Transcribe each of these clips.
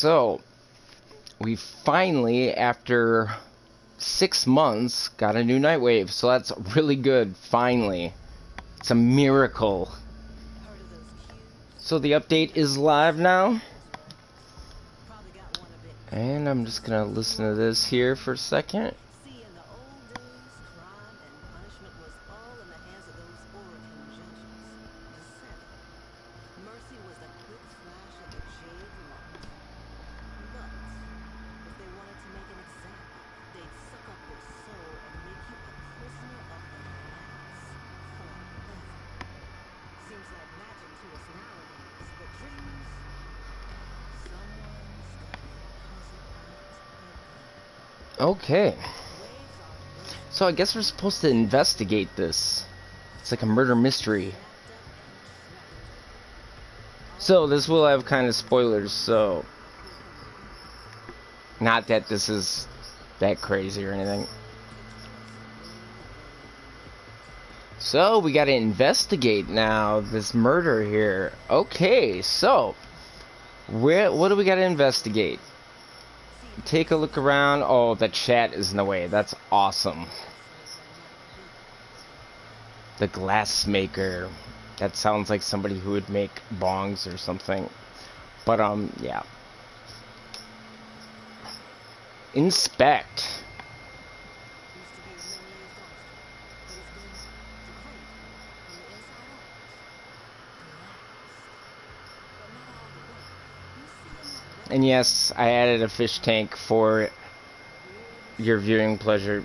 So, we finally, after 6 months, got a new Nightwave. So that's really good, finally. It's a miracle. So the update is live now. And I'm just gonna listen to this here for a second. Okay. So I guess we're supposed to investigate this. It's like a murder mystery. So this will have kind of spoilers, so... Not that this is that crazy or anything. So we gotta investigate now this murder here. Okay, so... what do we gotta investigate? Take a look around. Oh, the chat is in the way. That's awesome. The Glassmaker. That sounds like somebody who would make bongs or something. But, yeah. Inspect. And yes, I added a fish tank for your viewing pleasure.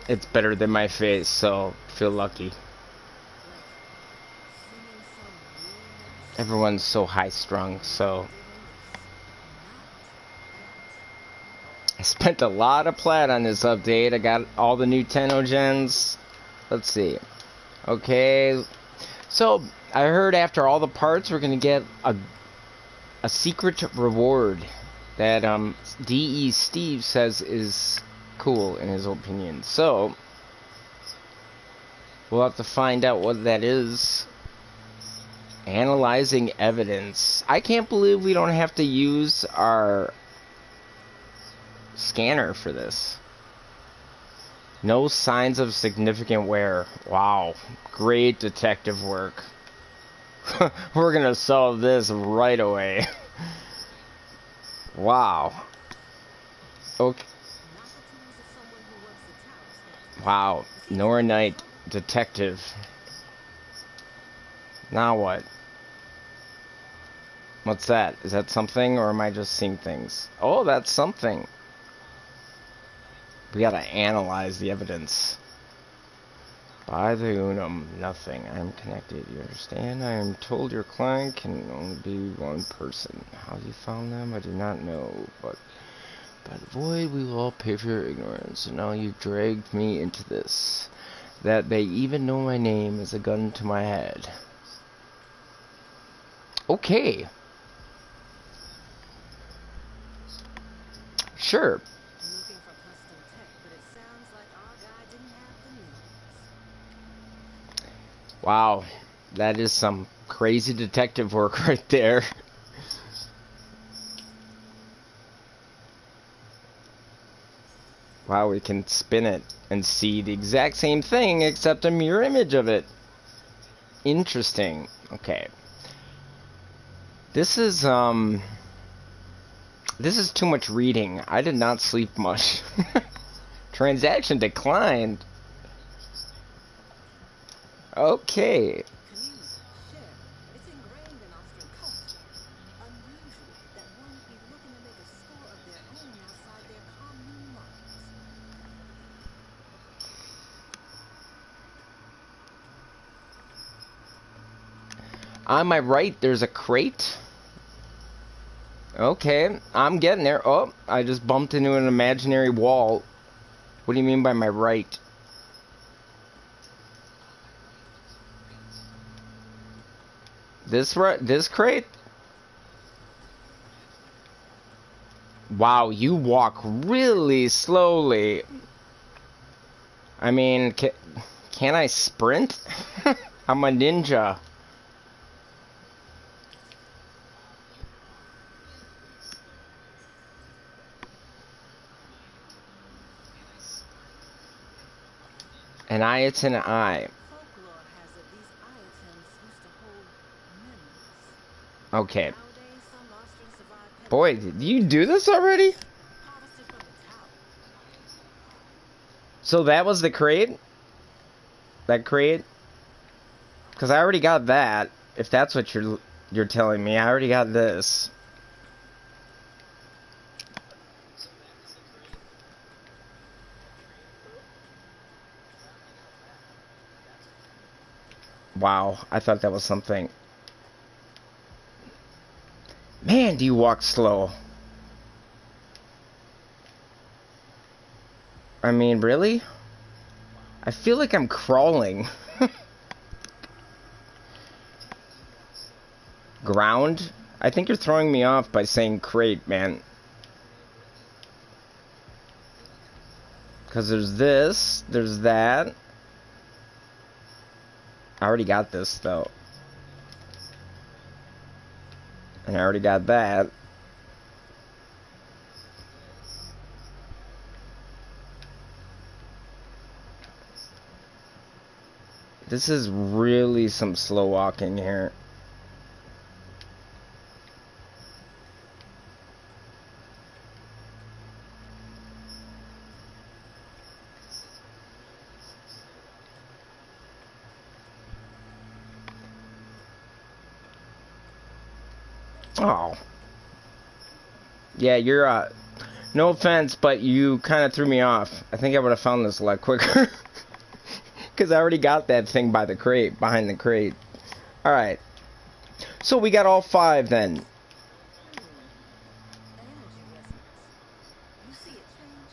It's better than my face, so feel lucky. Everyone's so high-strung, so... I spent a lot of plat on this update. I got all the new Tenogens. Let's see. Okay. So, I heard after all the parts, we're gonna get a secret reward that D.E. Steve says is cool in his opinion. So we'll have to find out what that is. Analyzing evidence. I can't believe we don't have to use our scanner for this. No signs of significant wear. Wow, great detective work. We're gonna solve this right away. Wow. Okay. Wow. Nora Knight, detective. Now what? What's that? Is that something, or am I just seeing things? Oh, that's something. We gotta analyze the evidence. By the Unum, nothing. I'm connected. You understand? I am told your client can only be one person. How you found them, I do not know. But by the void, we will all pay for your ignorance. And now you've dragged me into this. That they even know my name is a gun to my head. Okay. Sure. Wow, that is some crazy detective work right there. Wow, we can spin it and see the exact same thing except a mirror image of it. Interesting. Okay. This is too much reading. I did not sleep much. Transaction declined. Okay. On my right, there's a crate. Okay, I'm getting there. Oh, I just bumped into an imaginary wall. What do you mean by my right? This crate? Wow, you walk really slowly. I mean, can I sprint? I'm a ninja. An eye, it's an eye. Folklore has it these iotins used to hold memories. Okay. Nowadays, some lost and survived Boy, did you do this already? harvested from the tower. So that was the crate? That crate? Because I already got that. If that's what you're telling me, I already got this. Wow, I thought that was something. Man, do you walk slow? I mean, really? I feel like I'm crawling. Ground? I think you're throwing me off by saying crate, man. Because there's this, there's that. I already got this, though. And I already got that. This is really some slow walking here. Oh. Yeah, you're, no offense, but you kind of threw me off. I think I would have found this a lot quicker. Because I already got that thing by the crate, behind the crate. Alright. So we got all 5 then. Energy resonance. You see it change.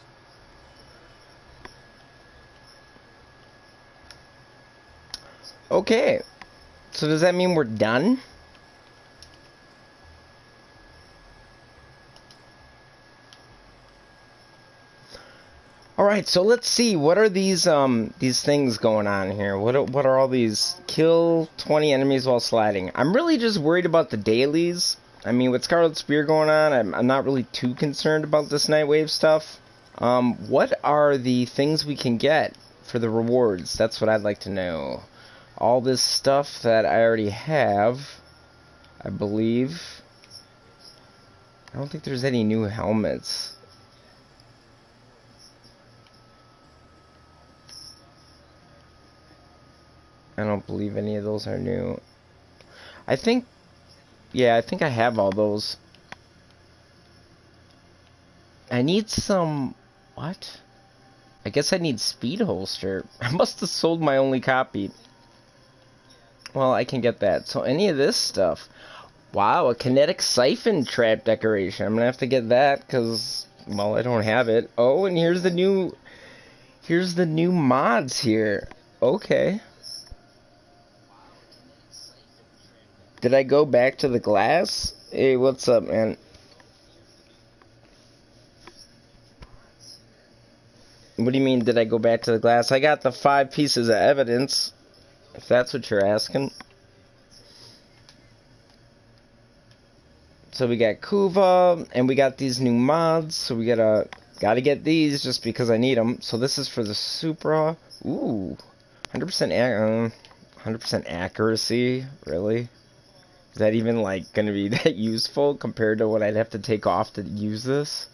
Okay. So does that mean we're done? Alright, so let's see. What are these things going on here? What are all these? Kill 20 enemies while sliding. I'm really just worried about the dailies. I mean, with Scarlet Spear going on, I'm not really too concerned about this Nightwave stuff. What are the things we can get for the rewards? That's what I'd like to know. All this stuff that I already have, I believe. I don't think there's any new helmets. I don't believe any of those are new. I think, yeah, I think I have all those. I need some, what? I guess I need speed holster. I must have sold my only copy. Well, I can get that. So any of this stuff. Wow, a kinetic siphon trap decoration. I'm gonna have to get that because, well, I don't have it. Oh, and here's the new mods here. Okay. Did I go back to the glass? Hey, what's up, man? What do you mean, did I go back to the glass? I got the 5 pieces of evidence, if that's what you're asking. So we got Kuva, and we got these new mods, so we gotta get these just because I need them. So this is for the Supra. Ooh, 100% accuracy, really? Is that even, like, gonna be that useful compared to what I'd have to take off to use this?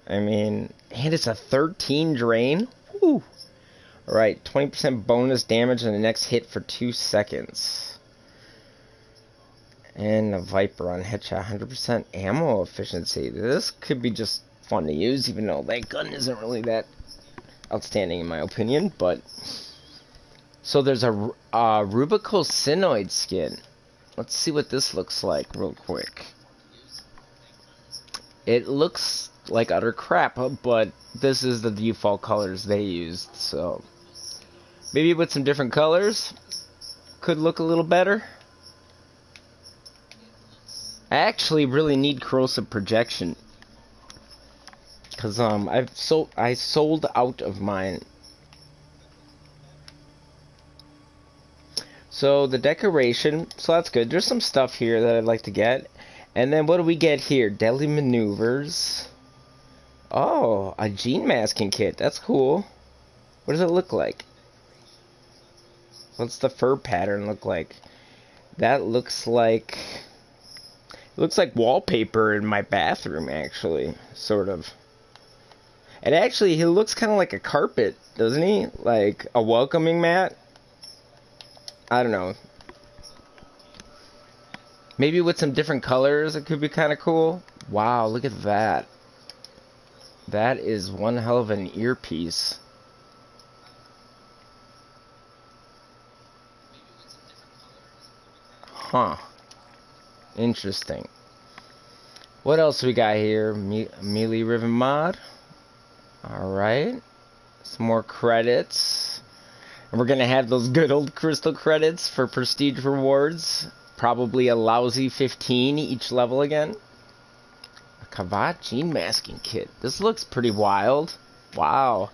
I mean, and it's a 13 drain? Woo! Alright, 20% bonus damage on the next hit for 2 seconds. And a Viper on headshot, 100% ammo efficiency. This could be just fun to use, even though that gun isn't really that outstanding in my opinion, but... So there's a Rubicosinoid skin. Let's see what this looks like real quick. It looks like utter crap, but this is the default colors they used, so maybe with some different colors could look a little better. I actually really need corrosive projection because I sold out of mine. So the decoration, so that's good. There's some stuff here that I'd like to get. And then what do we get here? Deadly maneuvers. Oh, a gene masking kit. That's cool. What does it look like? What's the fur pattern look like? That looks like... It looks like wallpaper in my bathroom, actually. Sort of. And actually, he looks kind of like a carpet, doesn't he? Like a welcoming mat. I don't know. Maybe with some different colors, it could be kind of cool. Wow, look at that. That is one hell of an earpiece. Huh. Interesting. What else we got here? Melee Riven mod. Alright. Some more credits. And we're going to have those good old crystal credits for prestige rewards. Probably a lousy 15 each level again. A Kavat Gene Masking Kit. This looks pretty wild. Wow.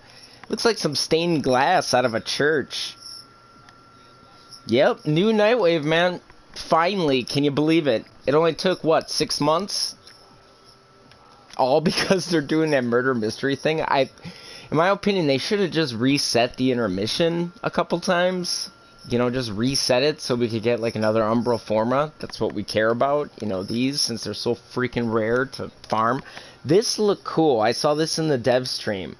Looks like some stained glass out of a church. Yep, new Nightwave, man. Finally, can you believe it? It only took, what, 6 months? All because they're doing that murder mystery thing. In my opinion, they should have just reset the intermission a couple times. You know, just reset it so we could get like another Umbral Forma. That's what we care about. You know, these, since they're so freaking rare to farm. This looked cool. I saw this in the dev stream.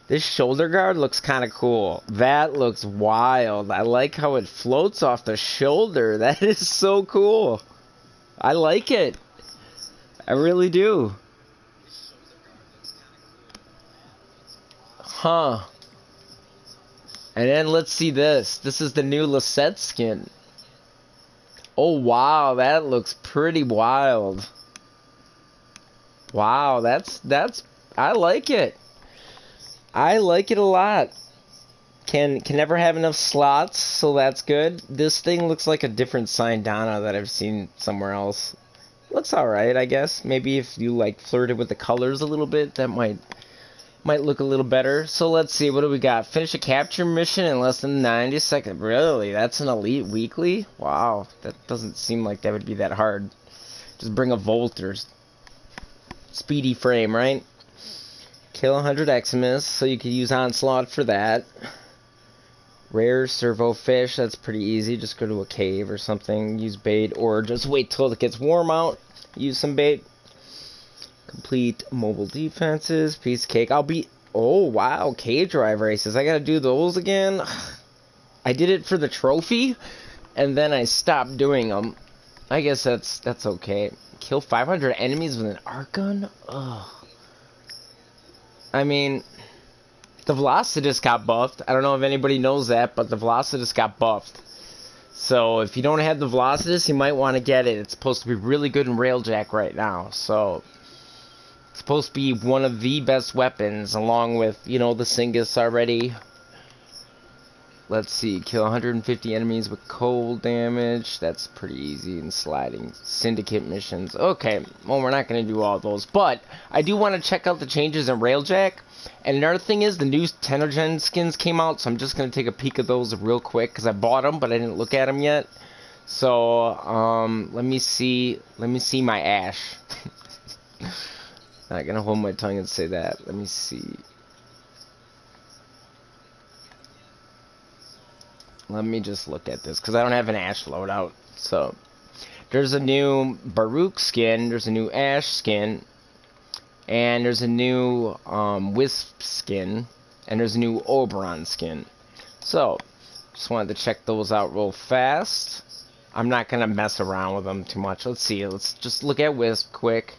This shoulder guard looks kind of cool. That looks wild. I like how it floats off the shoulder. That is so cool. I like it. I really do. Huh. And then let's see this. This is the new Lisette skin. Oh, wow. That looks pretty wild. Wow, that's I like it. I like it a lot. Can never have enough slots, so that's good. This thing looks like a different Sindana that I've seen somewhere else. Looks alright, I guess. Maybe if you like flirted with the colors a little bit, that might look a little better. So let's see, what do we got? Finish a capture mission in less than 90 seconds. Really? That's an elite weekly? Wow, that doesn't seem like that would be that hard. Just bring a Volt or speedy frame, right? Kill 100 Eximus, so you could use Onslaught for that. Rare servo fish, that's pretty easy. Just go to a cave or something, use bait, or just wait till it gets warm out, use some bait. Complete mobile defenses, piece of cake. Oh wow, cage drive races. I gotta do those again. I did it for the trophy, and then I stopped doing them. I guess that's okay. Kill 500 enemies with an arc gun? Ugh. I mean, the Velocitus got buffed. I don't know if anybody knows that, but the Velocitus got buffed. So if you don't have the Velocitus, you might want to get it. It's supposed to be really good in Railjack right now. So it's supposed to be one of the best weapons, along with, you know, the Singus already. Let's see, kill 150 enemies with cold damage. That's pretty easy in sliding. Syndicate missions. Okay, well, we're not going to do all those. But I do want to check out the changes in Railjack. And another thing is, the new Tenogen skins came out, so I'm just going to take a peek at those real quick, because I bought them, but I didn't look at them yet. So, let me see my Ash. Not going to hold my tongue and say that. Let me see. Let me just look at this, because I don't have an Ash loadout. So, there's a new Baruch skin, there's a new Ash skin, and there's a new Wisp skin, and there's a new Oberon skin. So, just wanted to check those out real fast. I'm not going to mess around with them too much. Let's see, let's just look at Wisp quick.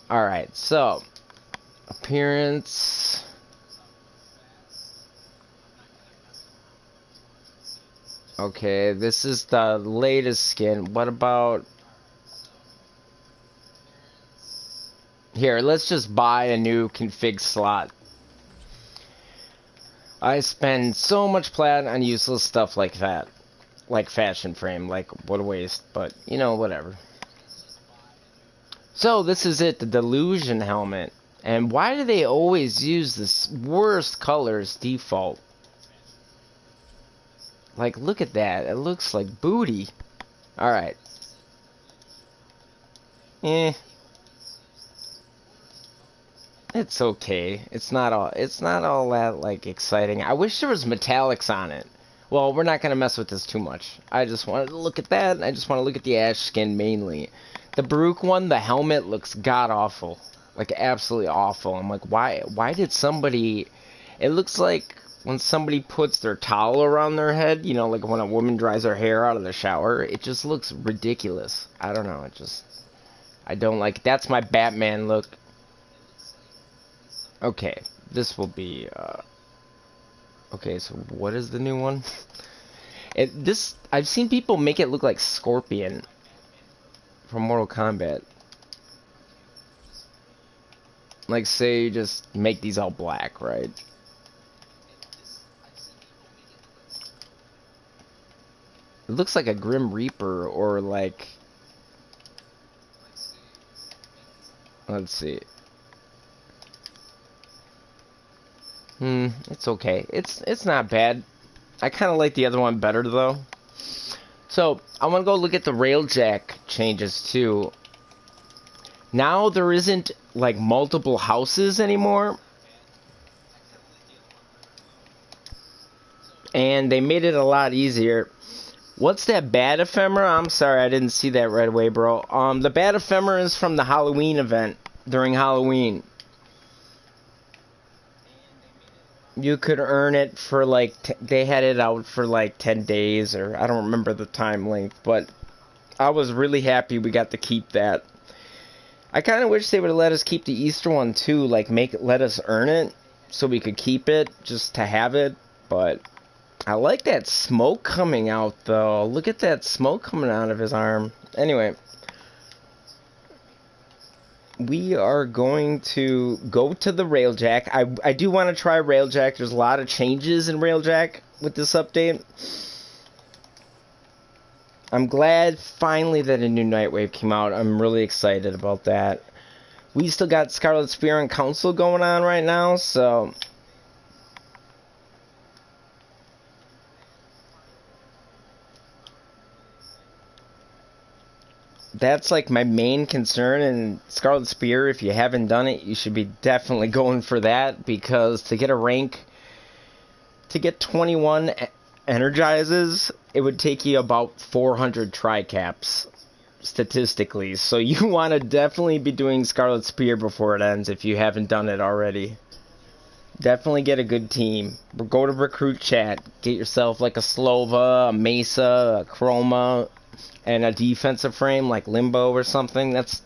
Alright, so, appearance... Okay, this is the latest skin. What about... Here, let's just buy a new config slot. I spend so much plat on useless stuff like that. Like fashion frame, like what a waste, but you know, whatever. So, this is it, the Delusion helmet. And why do they always use this worst color as default? Like, look at that. It looks like booty. Alright. It's okay. It's not all that like exciting. I wish there was metallics on it. Well, we're not gonna mess with this too much. I just wanted to look at that, and I just want to look at the ash skin mainly. The Baruch one, the helmet looks god awful, like absolutely awful. I'm like, why did somebody? It looks like when somebody puts their towel around their head, you know, like when a woman dries her hair out of the shower. It just looks ridiculous. I don't know. I don't like. That's my Batman look. Okay, this will be. Okay, so what is the new one? I've seen people make it look like Scorpion from Mortal Kombat. Like, say you just make these all black, right? It looks like a Grim Reaper or like... Let's see. It's okay. It's not bad. I kind of like the other one better, though. So, I want to go look at the railjack changes, too. Now there isn't, like, multiple houses anymore. And they made it a lot easier. What's that bad ephemera? I'm sorry, I didn't see that right away, bro. The bad ephemera is from the Halloween event, during Halloween. You could earn it for like, they had it out for like 10 days, or I don't remember the time length, but I was really happy we got to keep that. I kind of wish they would have let us keep the Easter one too, like let us earn it, so we could keep it, just to have it, but I like that smoke coming out though. Look at that smoke coming out of his arm. Anyway. We are going to go to the Railjack. I do want to try Railjack. There's a lot of changes in Railjack with this update. I'm glad finally that a new Nightwave came out. I'm really excited about that. We still got Scarlet Spear and Council going on right now, so... That's like my main concern, and Scarlet Spear, if you haven't done it, you should be definitely going for that, because to get a rank, to get 21 energizes, it would take you about 400 tri-caps, statistically, so you want to definitely be doing Scarlet Spear before it ends, if you haven't done it already. Definitely get a good team. Go to Recruit Chat, get yourself like a Slova, a Mesa, a Chroma, and a defensive frame like Limbo or something. That's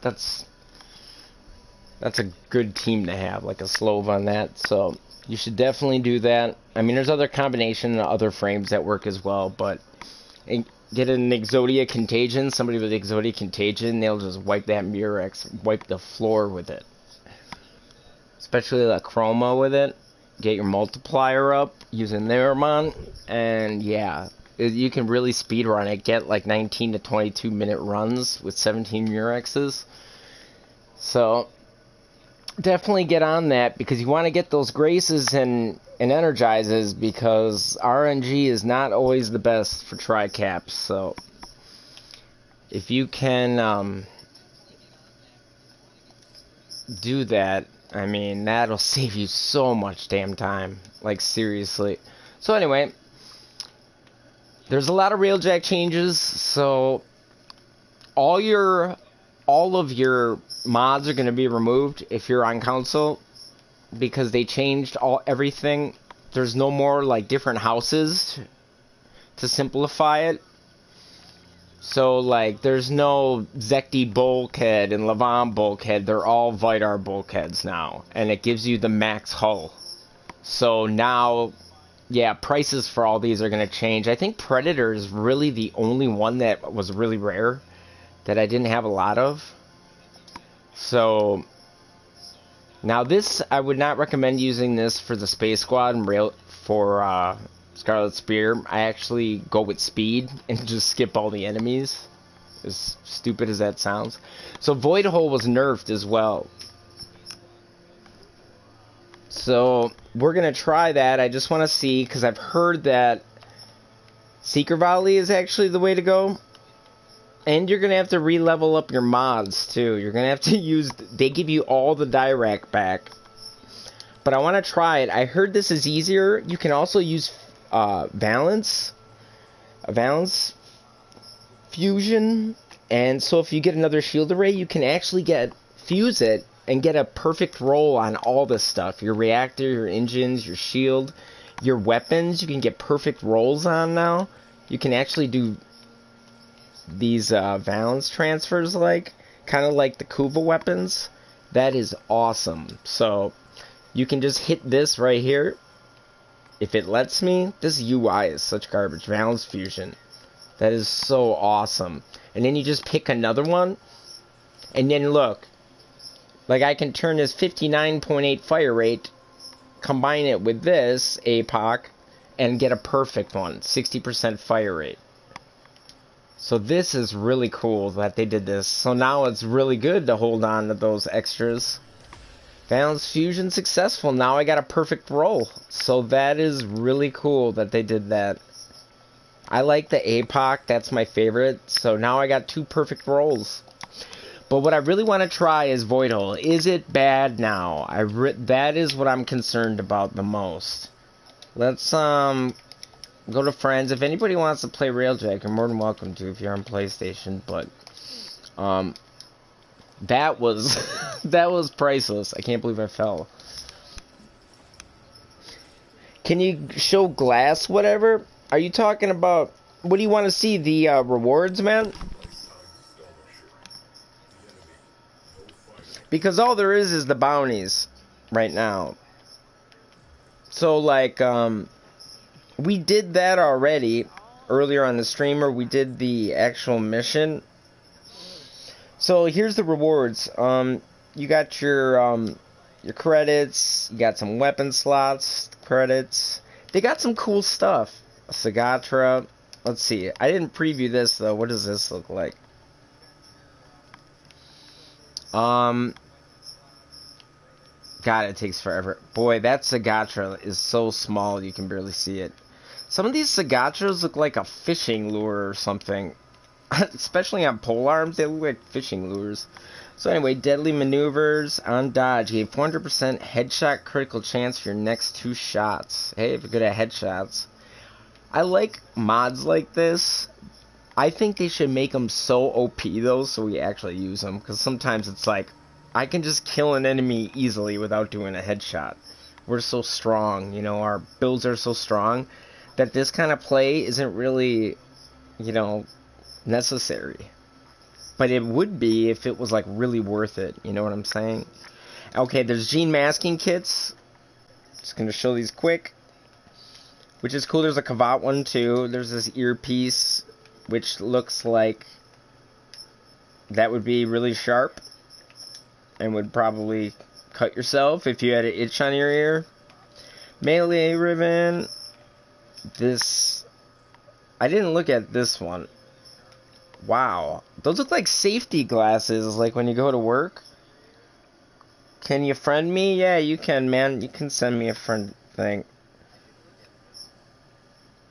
a good team to have, like a Slova on that. So you should definitely do that. I mean, there's other combination and other frames that work as well, but get an Exodia Contagion. Somebody with Exodia Contagion, they'll just wipe that Murex, wipe the floor with it. Especially the Chroma with it. Get your multiplier up using Theramon, and yeah. You can really speedrun it, get like 19 to 22 minute runs with 17 Murexes. So, definitely get on that, because you want to get those Graces and Energizes, because RNG is not always the best for tri-caps. So, if you can do that, I mean, that'll save you so much damn time. Like, seriously. So, anyway... There's a lot of Railjack changes, so all of your mods are going to be removed if you're on console, because they changed everything. There's no more like different houses to simplify it. So like there's no Zekti bulkhead and Lavan bulkhead. They're all Vidar bulkheads now, and it gives you the max hull. So now, yeah, prices for all these are going to change. I think Predator is really the only one that was really rare that I didn't have a lot of. So, now this, I would not recommend using this for the Space Squad and for Scarlet Spear. I actually go with speed and just skip all the enemies. As stupid as that sounds. So, Void Hole was nerfed as well. So, we're going to try that. I just want to see, because I've heard that Seeker Volley is actually the way to go. And you're going to have to re-level up your mods, too. You're going to have to use... They give you all the Dirac back. but I want to try it. I heard this is easier. You can also use valence fusion, and so if you get another shield array, you can actually fuse it and get a perfect roll on all this stuff. Your reactor, your engines, your shield, your weapons, you can get perfect rolls on now. You can actually do these valence transfers, like kind of like the Kuva weapons. That is awesome. So you can just hit this right here. If it lets me, this UI is such garbage. Valence fusion. That is so awesome. And then you just pick another one. And then look. Like I can turn this 59.8 fire rate, combine it with this APOC, and get a perfect one. 60% fire rate. So this is really cool that they did this. So now it's really good to hold on to those extras. Valence fusion successful. Now I got a perfect roll. So that is really cool that they did that. I like the APOC. That's my favorite. So now I got 2 perfect rolls. But what I really want to try is Void Hole. Is it bad now? That is what I'm concerned about the most. Let's go to friends. If anybody wants to play Railjack, you're more than welcome to if you're on PlayStation. But that was that was priceless. I can't believe I fell. Can you show glass whatever? Are you talking about, what do you want to see, the rewards, man? Because all there is the bounties right now. So like we did that already earlier on the streamer. We did the actual mission. So here's the rewards. You got your credits, you got some weapon slots, credits. They got some cool stuff. A Sagatra. Let's see. I didn't preview this though. What does this look like? God, it takes forever. Boy, that Sagatra is so small you can barely see it. Some of these Sagatras look like a fishing lure or something. Especially on polearms, they look like fishing lures. So anyway, deadly maneuvers on dodge. Gave 400% headshot critical chance for your next 2 shots. Hey, if you're good at headshots. I like mods like this. I think they should make them so OP though, so we actually use them. Because sometimes it's like, I can just kill an enemy easily without doing a headshot. We're so strong, you know, our builds are so strong that this kind of play isn't really, you know, necessary. But it would be if it was like really worth it, you know what I'm saying? Okay, there's gene masking kits. Just gonna show these quick. Which is cool. There's a Kavat one too. There's this earpiece, which looks like that would be really sharp and would probably cut yourself if you had an itch on your ear. Melee ribbon. This, I didn't look at this one. Wow, those look like safety glasses, like when you go to work. Can you friend me? Yeah, you can, man. You can send me a friend thing.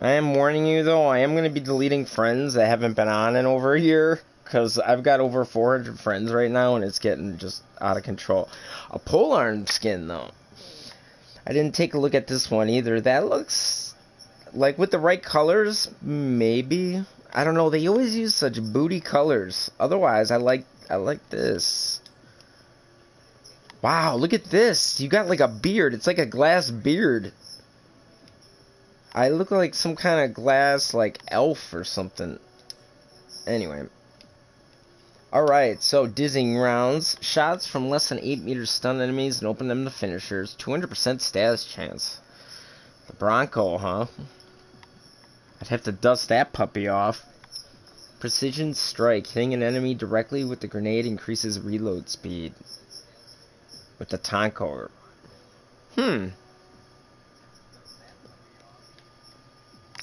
I am warning you, though, I am going to be deleting friends that haven't been on in over a year, because I've got over 400 friends right now, and it's getting just out of control. A polearm skin, though. I didn't take a look at this one, either. That looks like, with the right colors, maybe. I don't know, they always use such booty colors. Otherwise, I like this. Wow, look at this. You got like a beard. It's like a glass beard. I look like some kind of glass, like, elf or something. Anyway. Alright, so dizzying rounds. Shots from less than 8 meters stun enemies and open them to finishers. 200% status chance. The Bronco, huh? I'd have to dust that puppy off. Precision strike. Hitting an enemy directly with the grenade increases reload speed. With the Tonko.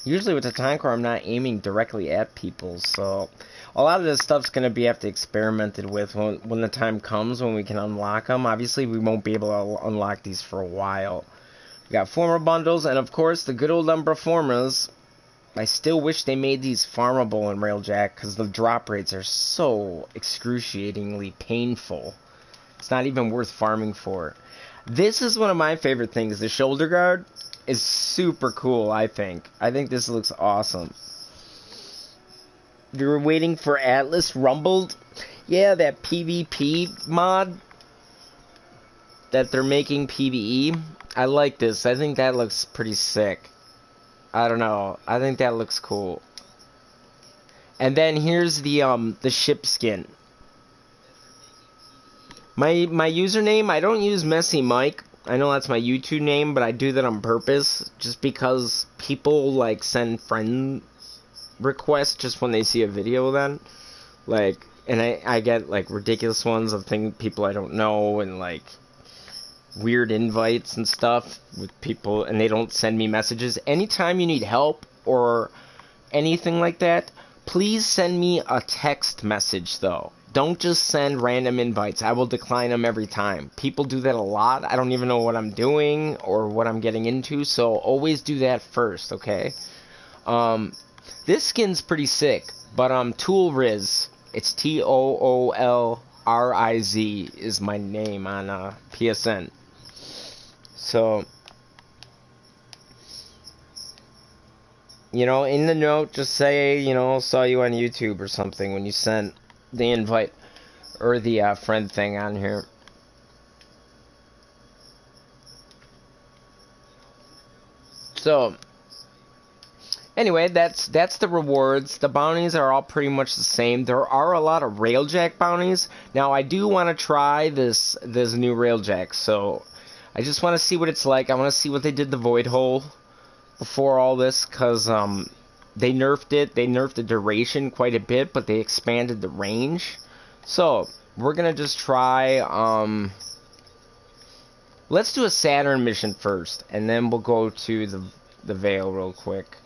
Usually with the Tonko, I'm not aiming directly at people, so a lot of this stuff's going to have to experimented with when the time comes when we can unlock them. Obviously, we won't be able to unlock these for a while. We got former bundles, and of course, the good old Umbra Formas. I still wish they made these farmable in Railjack, because the drop rates are so excruciatingly painful. It's not even worth farming for. This is one of my favorite things. The shoulder guard is super cool, I think. I think this looks awesome. You were waiting for Atlas Rumbled? Yeah, that PvP mod that they're making PvE. I like this. I think that looks pretty sick. I don't know. I think that looks cool. And then here's the ship skin. My username, I don't use Messy Mike. I know that's my YouTube name, but I do that on purpose just because people like send friend requests just when they see a video then. Like, and I get like ridiculous ones of people I don't know and like weird invites and stuff with people, and they don't send me messages. Anytime you need help or anything like that, please send me a text message though. Don't just send random invites. I will decline them every time. People do that a lot. I don't even know what I'm doing or what I'm getting into, so always do that first, okay? This skin's pretty sick, but Tool Riz, it's TOOLRIZ is my name on PSN. So, you know, in the note, just say, you know, saw you on YouTube or something when you sent the invite or the friend thing on here. So, anyway, that's the rewards. The bounties are all pretty much the same. There are a lot of railjack bounties. Now, I do want to try this new railjack, so I just want to see what it's like. I want to see what they did the void hole before all this, because they nerfed it. They nerfed the duration quite a bit, but they expanded the range. So, we're going to just try, let's do a Saturn mission first, and then we'll go to the Veil real quick.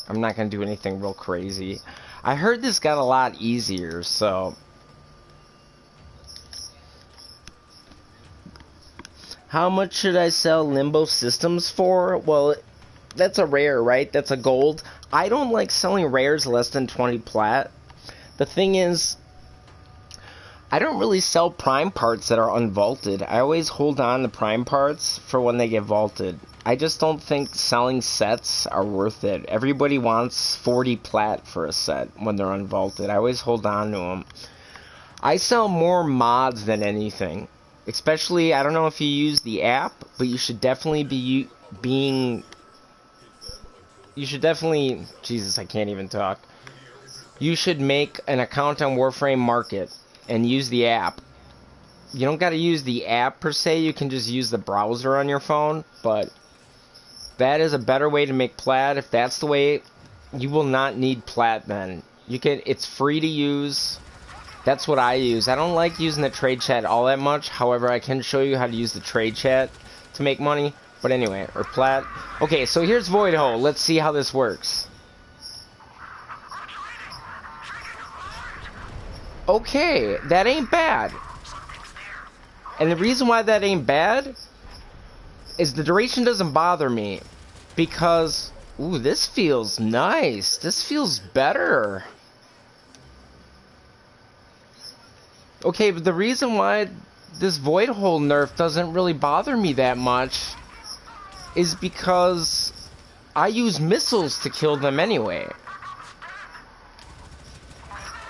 I'm not going to do anything real crazy. I heard this got a lot easier, so. How much should I sell Limbo Systems for? Well, that's a rare, right? That's a gold. I don't like selling rares less than 20 plat. The thing is, I don't really sell prime parts that are unvaulted. I always hold on to prime parts for when they get vaulted. I just don't think selling sets are worth it. Everybody wants 40 plat for a set when they're unvaulted. I always hold on to them. I sell more mods than anything. Especially, I don't know if you use the app, but you should definitely be Jesus, I can't even talk. You should make an account on Warframe Market and use the app. You don't gotta use the app per se, you can just use the browser on your phone, but that is a better way to make plat. If that's the way, you will not need plat then. It's free to use. That's what I use. I don't like using the trade chat all that much. However, I can show you how to use the trade chat to make money. But anyway, or plat. Okay, so here's Void Hole. Let's see how this works. Okay, that ain't bad. And the reason why that ain't bad is the duration doesn't bother me. Because, ooh, this feels nice. This feels better. Okay, but the reason why this Void Hole nerf doesn't really bother me that much is because I use missiles to kill them anyway.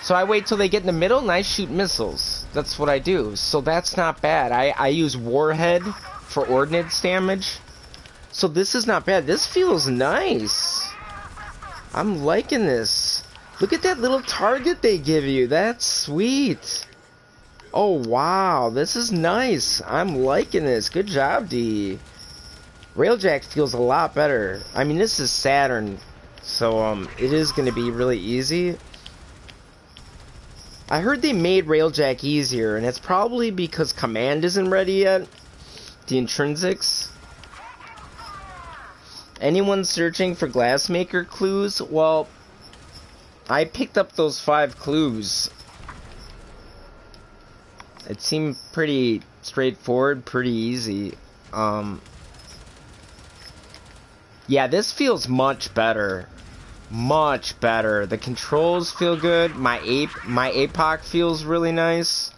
So I wait till they get in the middle and I shoot missiles. That's what I do. So that's not bad. I use Warhead for ordnance damage. So this is not bad. This feels nice. I'm liking this. Look at that little target they give you. That's sweet. Oh, wow. This is nice. I'm liking this. Good job, D. Railjack feels a lot better. I mean, this is Saturn, so it is going to be really easy. I heard they made Railjack easier, and it's probably because Command isn't ready yet. The intrinsics. Anyone searching for Glassmaker clues? Well, I picked up those 5 clues. It seemed pretty straightforward, pretty easy. Yeah, this feels much better. Much better. The controls feel good. My APOC feels really nice.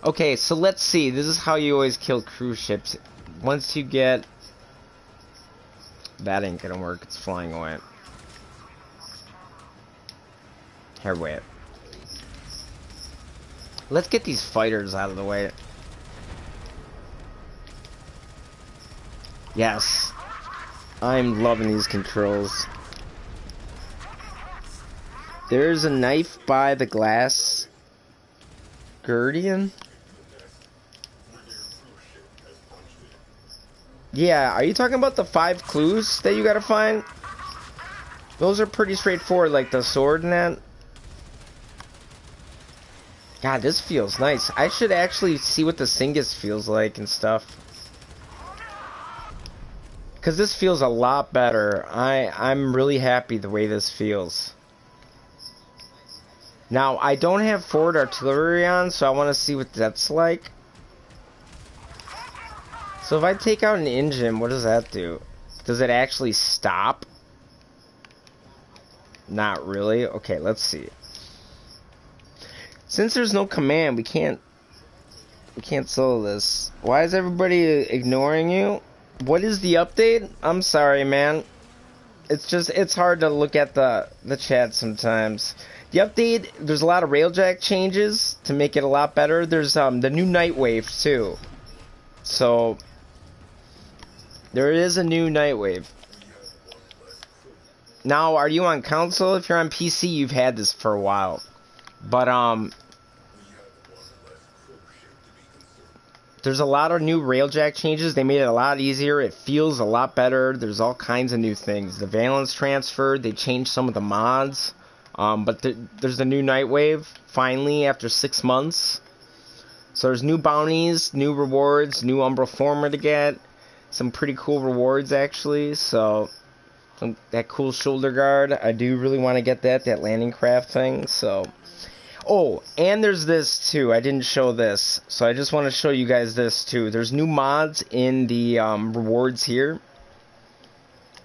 Okay, so let's see. This is how you always kill cruise ships. Once you get... That ain't gonna work. It's flying away. Here, wait. Let's get these fighters out of the way. Yes. I'm loving these controls. There's a knife by the glass Guardian. Yeah, are you talking about the 5 clues that you gotta find? Those are pretty straightforward, like the sword and that. God, this feels nice. I should actually see what the Singus feels like and stuff. Because this feels a lot better. I'm really happy the way this feels. Now, I don't have forward artillery on, so I want to see what that's like. So if I take out an engine, what does that do? Does it actually stop? Not really. Okay, let's see. Since there's no command, we can't solo this. Why is everybody ignoring you? What is the update? I'm sorry, man. It's hard to look at the chat sometimes. The update, there's a lot of railjack changes to make it a lot better. There's the new Nightwave too. So there is a new Nightwave. Now, are you on console? If you're on PC, you've had this for a while. But there's a lot of new railjack changes. They made it a lot easier. It feels a lot better. There's all kinds of new things. The valence transfer, they changed some of the mods. But there's the new Nightwave, finally, after 6 months. So there's new bounties, new rewards, new Umbral Former to get. Some pretty cool rewards, actually. So, that cool shoulder guard. I do really want to get that landing craft thing. So... Oh, and there's this too. I didn't show this, so I just want to show you guys this too. There's new mods in the rewards here.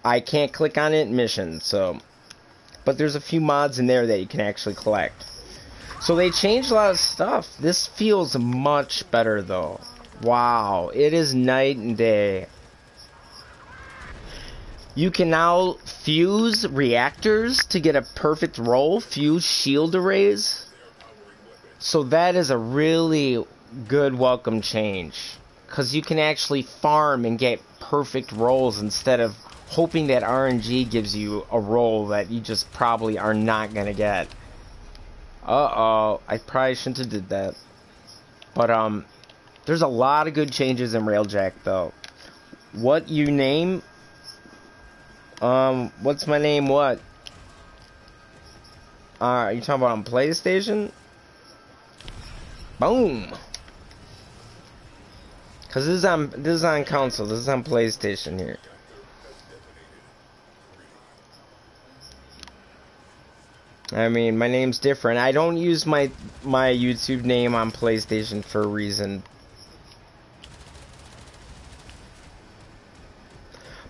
I can't click on it in mission, so... But there's a few mods in there that you can actually collect. So they changed a lot of stuff. This feels much better, though. Wow, it is night and day. You can now fuse reactors to get a perfect roll. Fuse shield arrays. So that is a really good welcome change, because you can actually farm and get perfect rolls instead of hoping that RNG gives you a roll that you just probably are not going to get. Uh-oh, I probably shouldn't have did that. But there's a lot of good changes in Railjack though. What you name? What's my name? What? Are you talking about on PlayStation? Boom. Cause this is on console. This is on PlayStation here. I mean, my name's different. I don't use my YouTube name on PlayStation for a reason.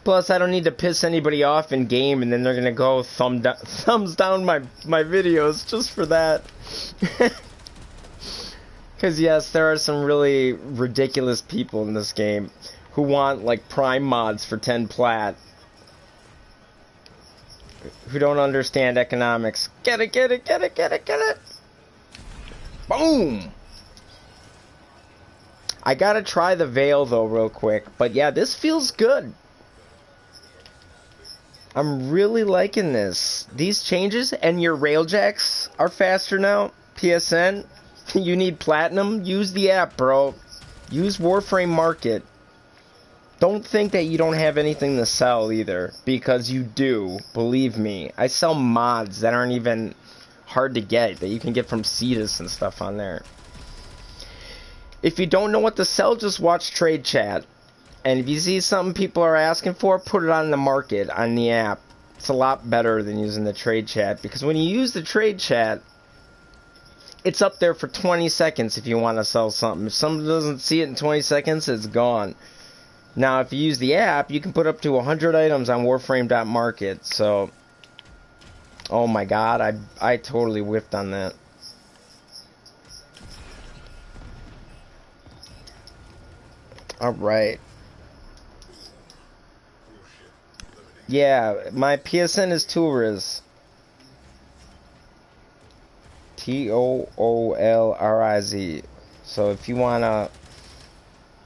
Plus, I don't need to piss anybody off in game, and then they're gonna go thumbs down my videos just for that. Because yes, there are some really ridiculous people in this game who want like Prime mods for 10 plat. Who don't understand economics. Get it, get it, get it, get it, get it. Boom! I gotta try the Veil though real quick. But yeah, this feels good. I'm really liking this. These changes, and your railjacks are faster now. PSN. You need platinum? Use the app, bro. Use Warframe Market. Don't think that you don't have anything to sell either, because you do. Believe me. I sell mods that aren't even hard to get, that you can get from Cetus and stuff on there. If you don't know what to sell, just watch Trade Chat. And if you see something people are asking for, put it on the market, on the app. It's a lot better than using the Trade Chat, because when you use the Trade Chat, it's up there for 20 seconds if you want to sell something. If someone doesn't see it in 20 seconds, it's gone. Now, if you use the app, you can put up to 100 items on Warframe.market. So, oh my god, I totally whiffed on that. Alright. Yeah, my PSN is Toolriz. Toolriz. So if you wanna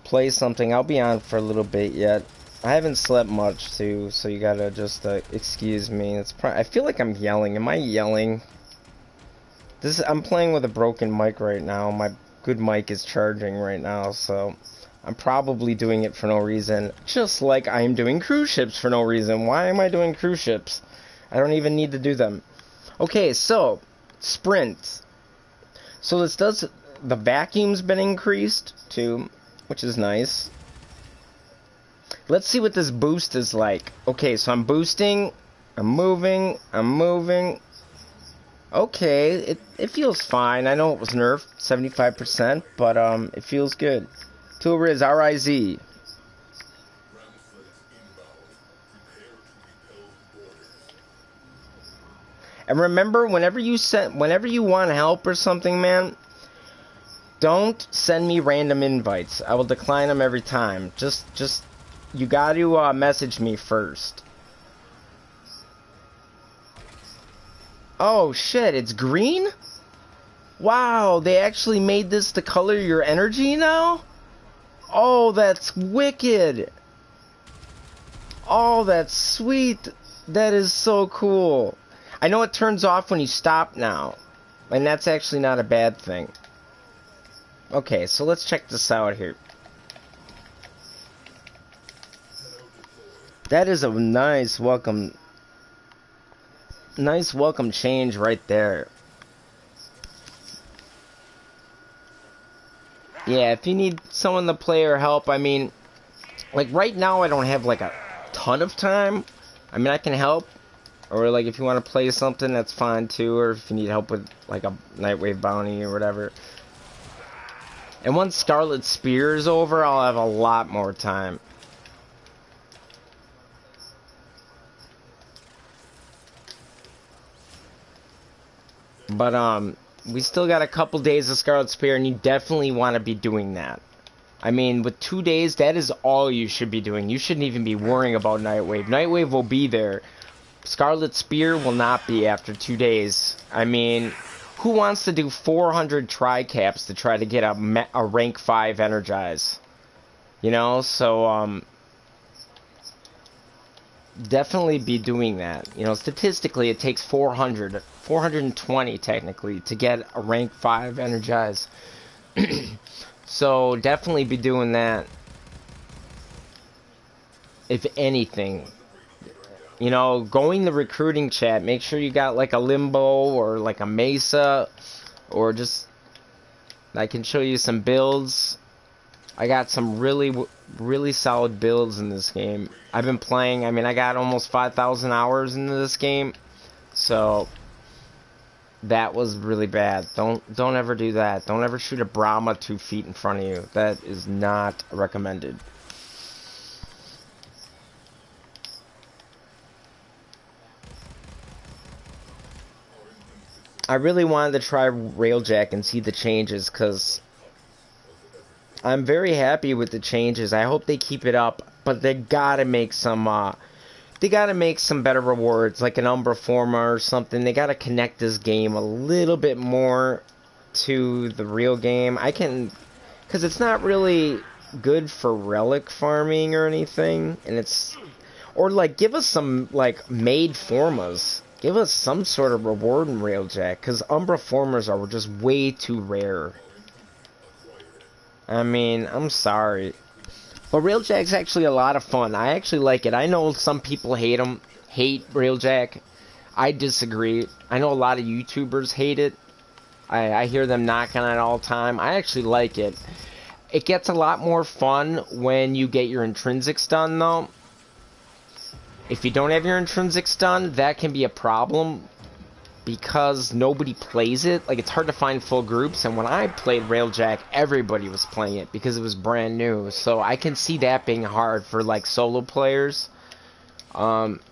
play something, I'll be on for a little bit yet. I haven't slept much too, so you gotta just excuse me. I feel like I'm yelling. Am I yelling? I'm playing with a broken mic right now. My good mic is charging right now, so I'm probably doing it for no reason. Just like I'm doing cruise ships for no reason. Why am I doing cruise ships? I don't even need to do them. Okay, so sprint. So this does, the vacuum's been increased too, which is nice. Let's see what this boost is like. Okay, so I'm boosting, I'm moving. Okay, it feels fine. I know it was nerfed, 75%, but it feels good. Toolriz, R-I-Z. And remember, whenever you want help or something, man, don't send me random invites. I will decline them every time. Just you got to message me first. Oh shit, it's green? Wow, they actually made this to color your energy now? Oh, that's wicked. Oh, that's sweet. That is so cool. I know it turns off when you stop now, and that's actually not a bad thing. Okay, so let's check this out here. That is a nice welcome change right there. Yeah, if you need someone to play or help, I mean, like right now I don't have like a ton of time. I mean, I can help, or like if you want to play something, that's fine too, or if you need help with like a Nightwave bounty or whatever. And once Scarlet Spear is over, I'll have a lot more time. But we still got a couple days of Scarlet Spear, and you definitely want to be doing that. I mean, with 2 days, that is all you should be doing. You shouldn't even be worrying about Nightwave. Nightwave will be there. Scarlet Spear will not be after 2 days. I mean, who wants to do 400 tri-caps to try to get a rank 5 Energize? You know, so, definitely be doing that. You know, statistically, it takes 420 technically, to get a rank 5 Energize. So, definitely be doing that. If anything. You know, going the recruiting chat, make sure you got like a Limbo or like a Mesa, or just, I can show you some builds. I got some really solid builds in this game. I've been playing, I mean, I got almost 5,000 hours into this game, so that was really bad. Don't ever do that. Don't ever shoot a Brahma 2 feet in front of you. That is not recommended. I really wanted to try Railjack and see the changes, because I'm very happy with the changes. I hope they keep it up, but they gotta make some better rewards, like an Umbra Forma or something. They gotta connect this game a little bit more to the real game. Because it's not really good for relic farming or anything, and or like give us some like made formas. Give us some sort of reward in Railjack, because Umbra Formas are just way too rare. I mean, I'm sorry. But Railjack's actually a lot of fun. I actually like it. I know some people hate Railjack. I disagree. I know a lot of YouTubers hate it. I hear them knocking on it all the time. I actually like it. It gets a lot more fun when you get your intrinsics done, though. If you don't have your intrinsics done, that can be a problem, because nobody plays it. Like, it's hard to find full groups, and when I played Railjack, everybody was playing it because it was brand new. So I can see that being hard for like solo players. That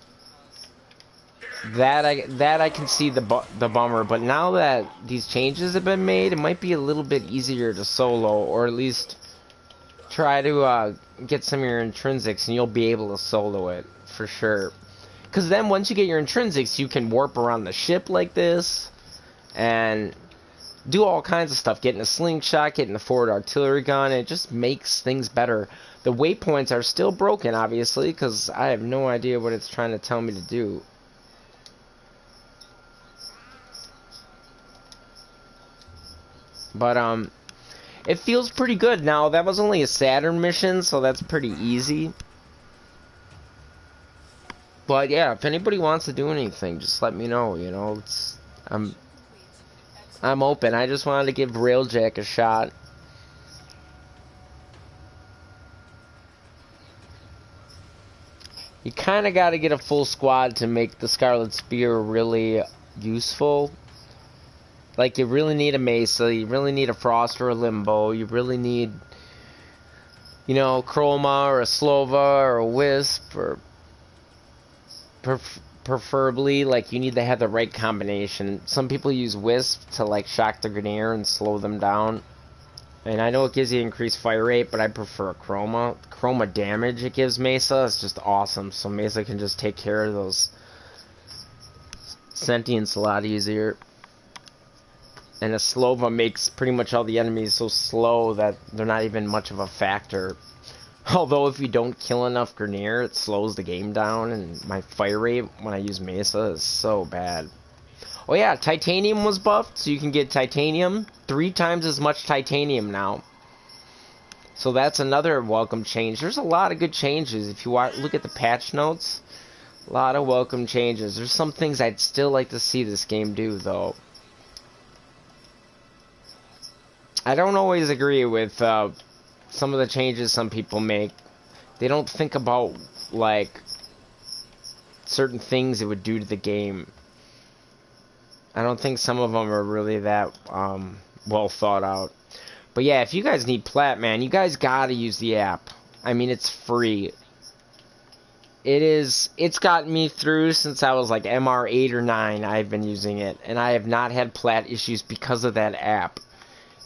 I can see the bummer. But now that these changes have been made, it might be a little bit easier to solo, or at least try to get some of your intrinsics, and you'll be able to solo it for sure. Because then once you get your intrinsics, you can warp around the ship like this, and do all kinds of stuff. Getting a slingshot, getting a forward artillery gun, it just makes things better. The waypoints are still broken, obviously, because I have no idea what it's trying to tell me to do. But, it feels pretty good. Now, that was only a Saturn mission, so that's pretty easy. But, yeah, if anybody wants to do anything, just let me know, you know. I'm open. I just wanted to give Railjack a shot. You kind of got to get a full squad to make the Scarlet Spear really useful. Like, you really need a Mesa, you really need a Frost or a Limbo, you really need, you know, Chroma or a Slova or a Wisp, or preferably, like, you need to have the right combination. Some people use Wisp to, like, shock the Grenadier and slow them down. And I know it gives you increased fire rate, but I prefer Chroma. Chroma damage it gives Mesa is just awesome, so Mesa can just take care of those sentients a lot easier. And a Slova makes pretty much all the enemies so slow that they're not even much of a factor. Although if you don't kill enough Grenadier, it slows the game down, and my fire rate when I use Mesa is so bad. Oh yeah, Titanium was buffed, so you can get Titanium. 3 times as much Titanium now. So that's another welcome change. There's a lot of good changes. If you look at the patch notes, a lot of welcome changes. There's some things I'd still like to see this game do, though. I don't always agree with some of the changes some people make. They don't think about, like, certain things it would do to the game. I don't think some of them are really that well thought out. But yeah, if you guys need plat, man, you guys gotta use the app. I mean, it's free. It's gotten me through since I was like MR 8 or 9. I've been using it, and I have not had plat issues because of that app.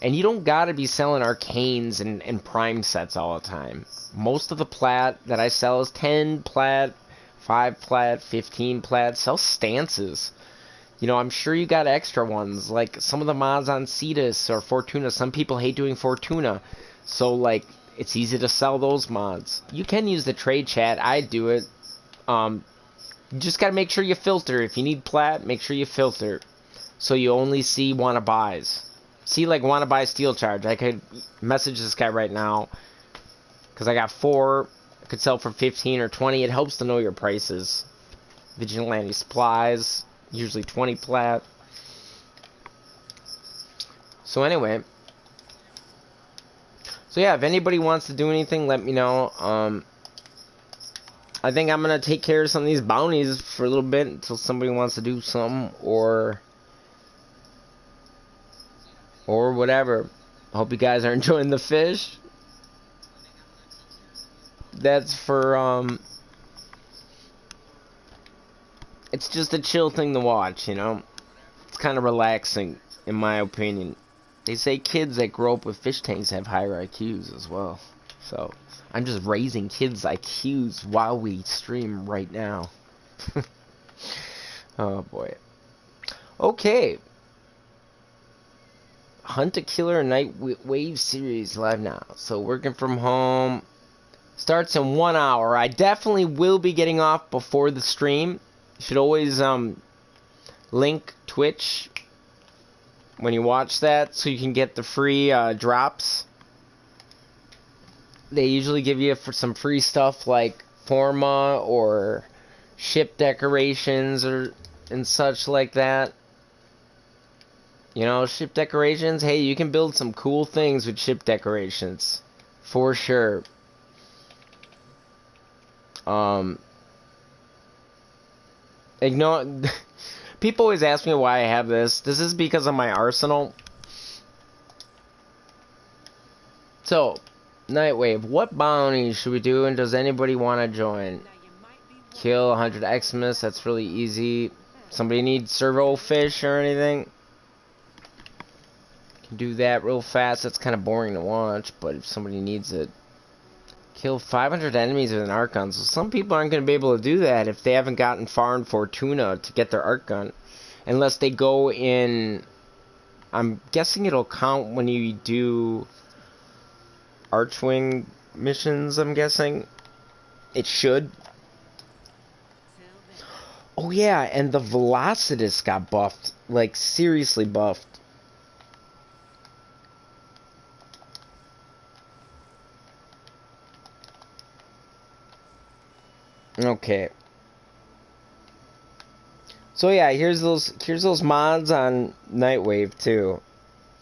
And you don't gotta be selling arcanes and prime sets all the time. Most of the plat that I sell is 10 plat, 5 plat, 15 plat. Sell stances. You know, I'm sure you got extra ones, like some of the mods on Cetus or Fortuna. Some people hate doing Fortuna, so, like, it's easy to sell those mods. You can use the trade chat. I do it. You just gotta make sure you filter. If you need plat, make sure you filter, so you only see wanna buys. See, like, wanna buy steel charge. I could message this guy right now, because I got 4. I could sell for 15 or 20. It helps to know your prices. Vigilante supplies. Usually 20 plat. So anyway. So yeah, if anybody wants to do anything, let me know. I think I'm going to take care of some of these bounties for a little bit until somebody wants to do something or whatever. Hope you guys are enjoying the fish. That's for, it's just a chill thing to watch, you know? It's kind of relaxing, in my opinion. They say kids that grow up with fish tanks have higher IQs as well. So, I'm just raising kids' IQs while we stream right now. Oh, boy. Okay. Hunt a Killer Nightwave series live now. So, working from home. Starts in 1 hour. I definitely will be getting off before the stream. You should always link Twitch when you watch that so you can get the free drops. They usually give you for some free stuff like Forma or ship decorations and such like that. You know, ship decorations, hey, you can build some cool things with ship decorations. For sure. Ignore. People always ask me why I have this. This is because of my arsenal. So, Nightwave, what bounty should we do, and does anybody want to join? Kill 100 Xmas, that's really easy. Somebody need servo fish or anything? Can do that real fast. That's kind of boring to watch, but if somebody needs it, Kill 500 enemies with an arc gun. So some people aren't going to be able to do that if they haven't gotten far in Fortuna to get their arc gun. Unless they go in... I'm guessing it'll count when you do Archwing missions, I'm guessing. It should. Oh yeah, and the Velocidus got buffed. Like, seriously buffed. Okay. So yeah, here's those mods on Nightwave too.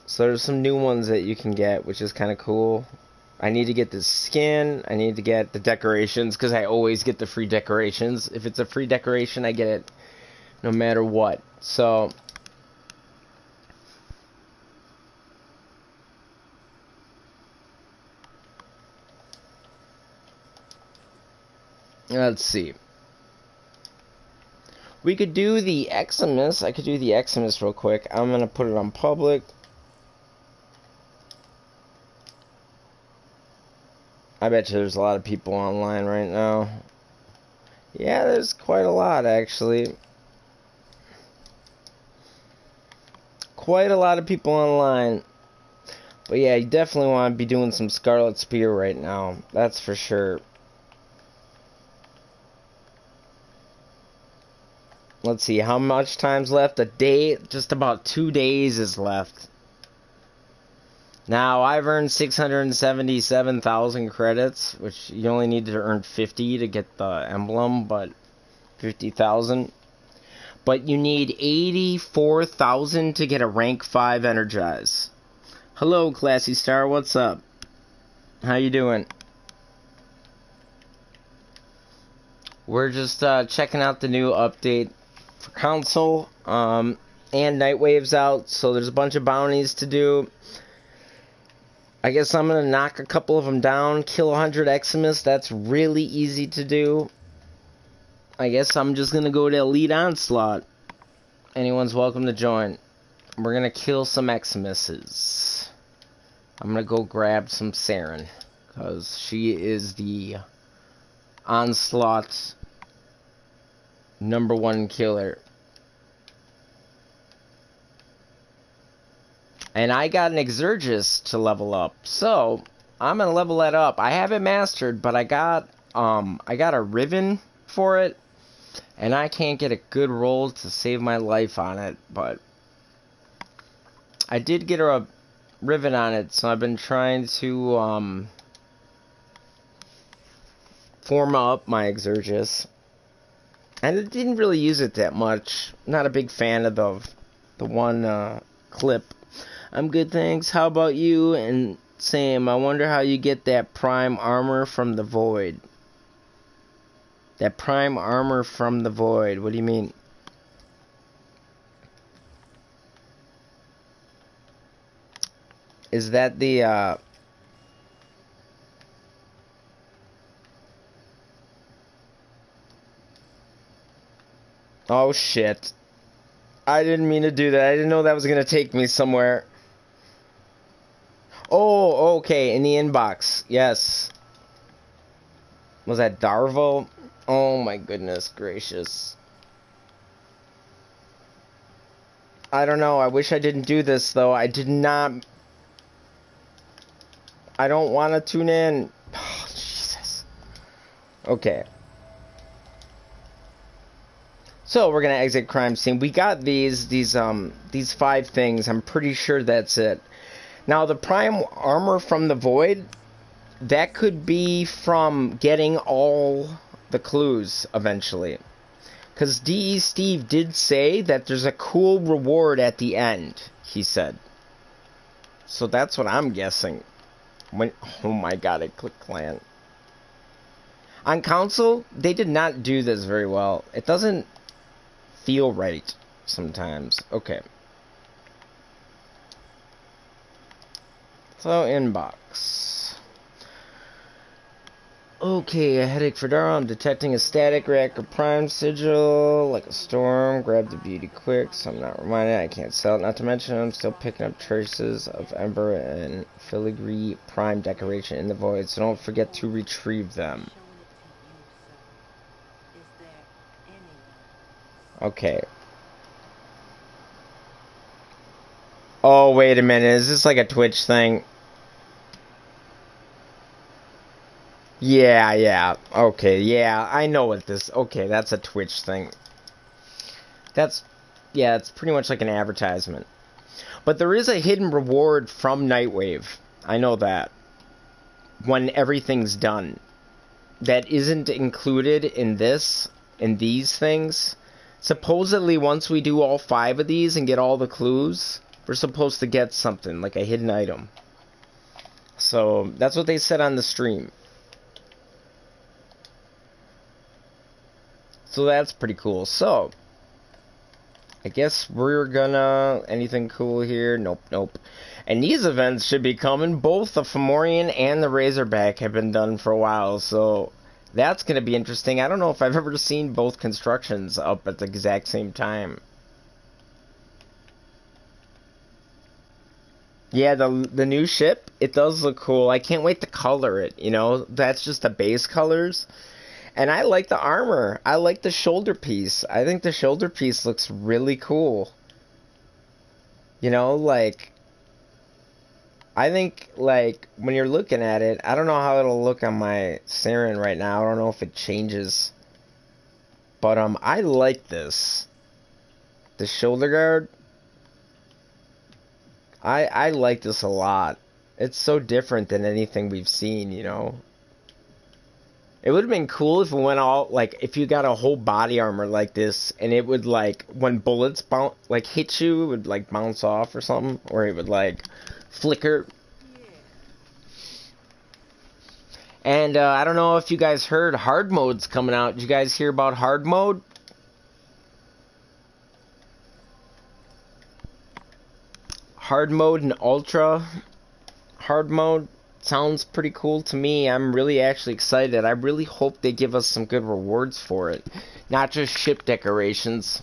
So there's some new ones that you can get, which is kind of cool. I need to get the skin. I need to get the decorations, because I always get the free decorations. If it's a free decoration, I get it no matter what. So... let's see. We could do the Eximus. I could do the Eximus real quick. I'm going to put it on public. I bet you there's a lot of people online right now. Yeah, there's quite a lot, actually. Quite a lot of people online. But yeah, you definitely want to be doing some Scarlet Spear right now. That's for sure. Let's see, how much time's left? A day? Just about 2 days is left. Now, I've earned 677,000 credits, which you only need to earn 50 to get the emblem, but 50,000. But you need 84,000 to get a rank 5 Energize. Hello, Classy Star, what's up? How you doing? We're just checking out the new update for console, and Nightwave's out, so there's a bunch of bounties to do. I guess I'm going to knock a couple of them down, kill 100 Eximus. That's really easy to do. I guess I'm just going to go to Elite Onslaught. Anyone's welcome to join. We're going to kill some Eximuses. I'm going to go grab some Saren, because she is the Onslaught #1 killer. And I got an Exurgis to level up, so I'm gonna level that up. I haven't mastered, but I got a Riven for it, and I can't get a good roll to save my life on it, but I did get a Riven on it, so I've been trying to form up my Exurgis, and I didn't really use it that much. Not a big fan of the one clip. I'm good, thanks. How about you? And Sam, I wonder how you get that prime armor from the void. That prime armor from the void. What do you mean? Is that the oh shit. I didn't mean to do that. I didn't know that was gonna take me somewhere. Oh, okay, in the inbox. Yes. Was that Darvo? Oh my goodness gracious. I don't know. I wish I didn't do this, though. I did not... I don't want to tune in. Oh, Jesus. Okay. So, we're going to exit crime scene. We got these 5 things. I'm pretty sure that's it. Now, the prime armor from the void, that could be from getting all the clues eventually. Because D.E. Steve did say that there's a cool reward at the end, he said. So that's what I'm guessing. Oh my god, I clicked clan. On console, they did not do this very well. It doesn't feel right sometimes. Okay. So, inbox. Okay, a headache for Darrow. I'm detecting a static reactor prime sigil, like a storm. Grab the beauty quick, so I'm not reminded. I can't sell it. Not to mention, I'm still picking up traces of Ember and filigree prime decoration in the void, so don't forget to retrieve them. Okay. Oh, wait a minute. Is this like a Twitch thing? Yeah. Okay, yeah. I know what this... Okay, that's a Twitch thing. That's... Yeah, it's pretty much like an advertisement. But there is a hidden reward from Nightwave. I know that. When everything's done. That isn't included in these things. Supposedly, once we do all 5 of these and get all the clues, we're supposed to get something, like a hidden item. So, that's what they said on the stream. So that's pretty cool. So, I guess we're gonna... Anything cool here? Nope. And these events should be coming. Both the Fomorian and the Razorback have been done for a while, so that's gonna be interesting. I don't know if I've ever seen both constructions up at the exact same time. Yeah, the new ship, it does look cool. I can't wait to color it, you know? That's just the base colors. And I like the armor. I like the shoulder piece. I think the shoulder piece looks really cool. You know, like... I think, like, when you're looking at it, I don't know how it'll look on my Saren right now. I don't know if it changes. But, I like this. The shoulder guard. I like this a lot. It's so different than anything we've seen, you know? It would have been cool if it went all, like, if you got a whole body armor like this, and it would, like, when bullets like, hit you, it would, like, bounce off or something, or it would, like, flicker. And, I don't know if you guys heard, hard mode's coming out. Did you guys hear about hard mode? Hard mode and ultra hard mode sounds pretty cool to me. I'm really actually excited. I really hope they give us some good rewards for it. Not just ship decorations.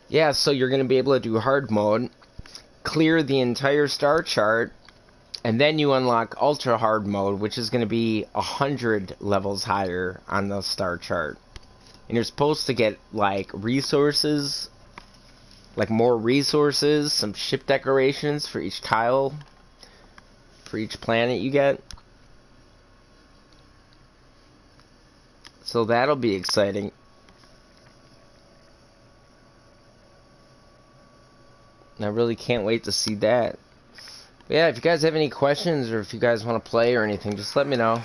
Yeah, so you're going to be able to do hard mode, clear the entire star chart, and then you unlock ultra hard mode, which is going to be 100 levels higher on the star chart. And you're supposed to get, like, resources, like more resources, some ship decorations for each tile, for each planet you get. So that'll be exciting. I really can't wait to see that. But yeah, if you guys have any questions or if you guys want to play or anything, just let me know.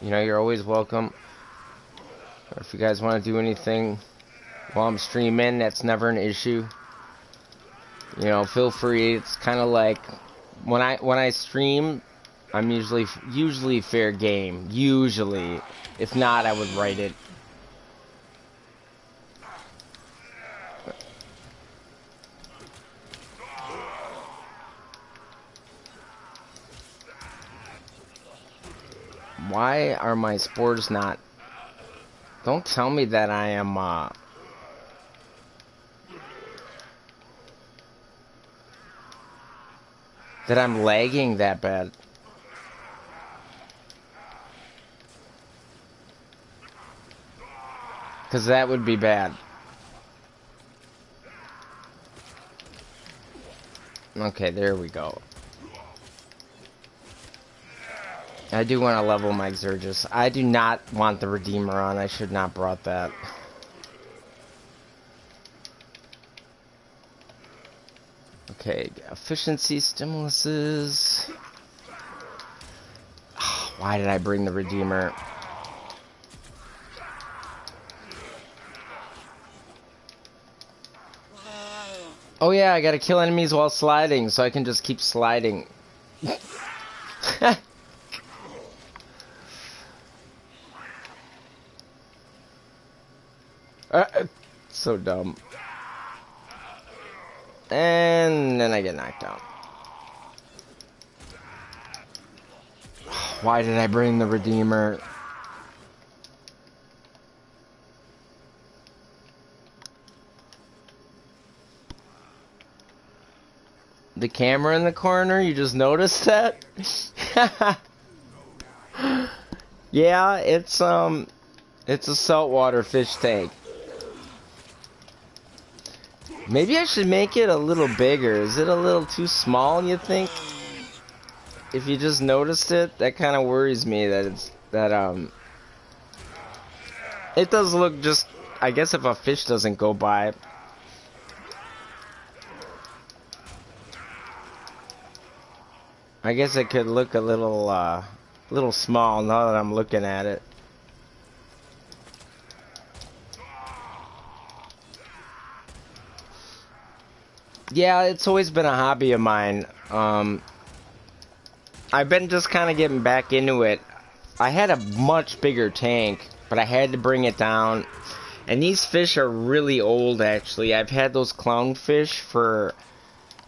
You know, you're always welcome. Or if you guys want to do anything while I'm streaming, that's never an issue. You know, feel free. It's kind of like when I stream, I'm usually fair game. Usually, if not, I would write it. Why are my spores not? Don't tell me that I am that I'm lagging that bad. Because that would be bad. Okay, there we go. I do want to level my Xerxes. I do not want the Redeemer on. I should not brought that. Okay, efficiency stimuluses. Why did I bring the Redeemer? Oh yeah, I gotta kill enemies while sliding, so I can just keep sliding. So dumb. And then I get knocked out. Why did I bring the Redeemer? The camera in the corner, you just noticed that? Yeah, it's a saltwater fish tank. Maybe I should make it a little bigger. Is it a little too small, you think? If you just noticed it, that kind of worries me that it does look just, I guess if a fish doesn't go by. I guess it could look a little small now that I'm looking at it. Yeah, it's always been a hobby of mine. I've been just kind of getting back into it. I had a much bigger tank, but I had to bring it down. And these fish are really old, actually. I've had those clownfish for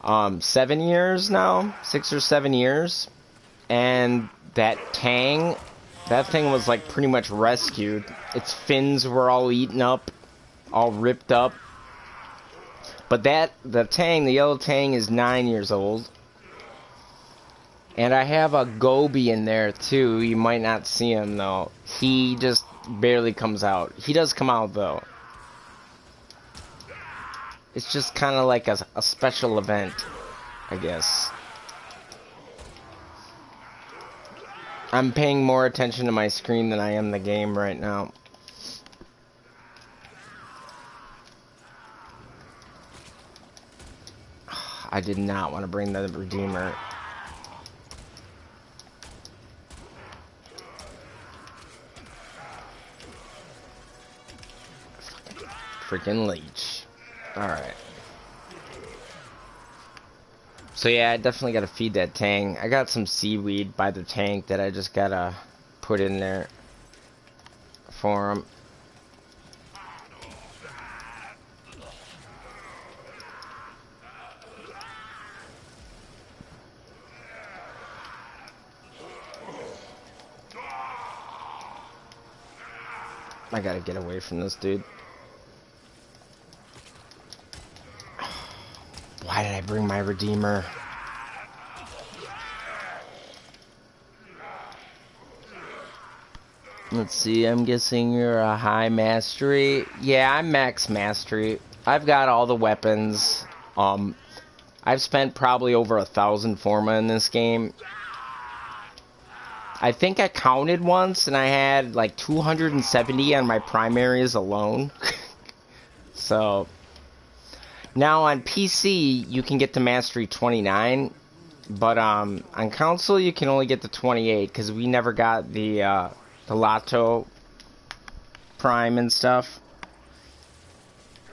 7 years now, 6 or 7 years. And that tang, that thing was like pretty much rescued. Its fins were all eaten up, all ripped up. But the yellow tang is 9 years old. And I have a goby in there too. You might not see him though. He just barely comes out. He does come out though. It's just kind of like a special event, I guess. I'm paying more attention to my screen than I am the game right now. I did not want to bring the Redeemer. Freaking leech. Alright. So yeah, I definitely gotta feed that tang. I got some seaweed by the tank that I just gotta put in there for him. I gotta get away from this dude. Why did I bring my Redeemer? Let's see, I'm guessing you're a high mastery. Yeah, I'm max mastery. I've got all the weapons. I've spent probably over 1,000 forma in this game. I think I counted once and I had like 270 on my primaries alone. So now on PC you can get to mastery 29, but on console you can only get to 28 because we never got the Lotto Prime and stuff.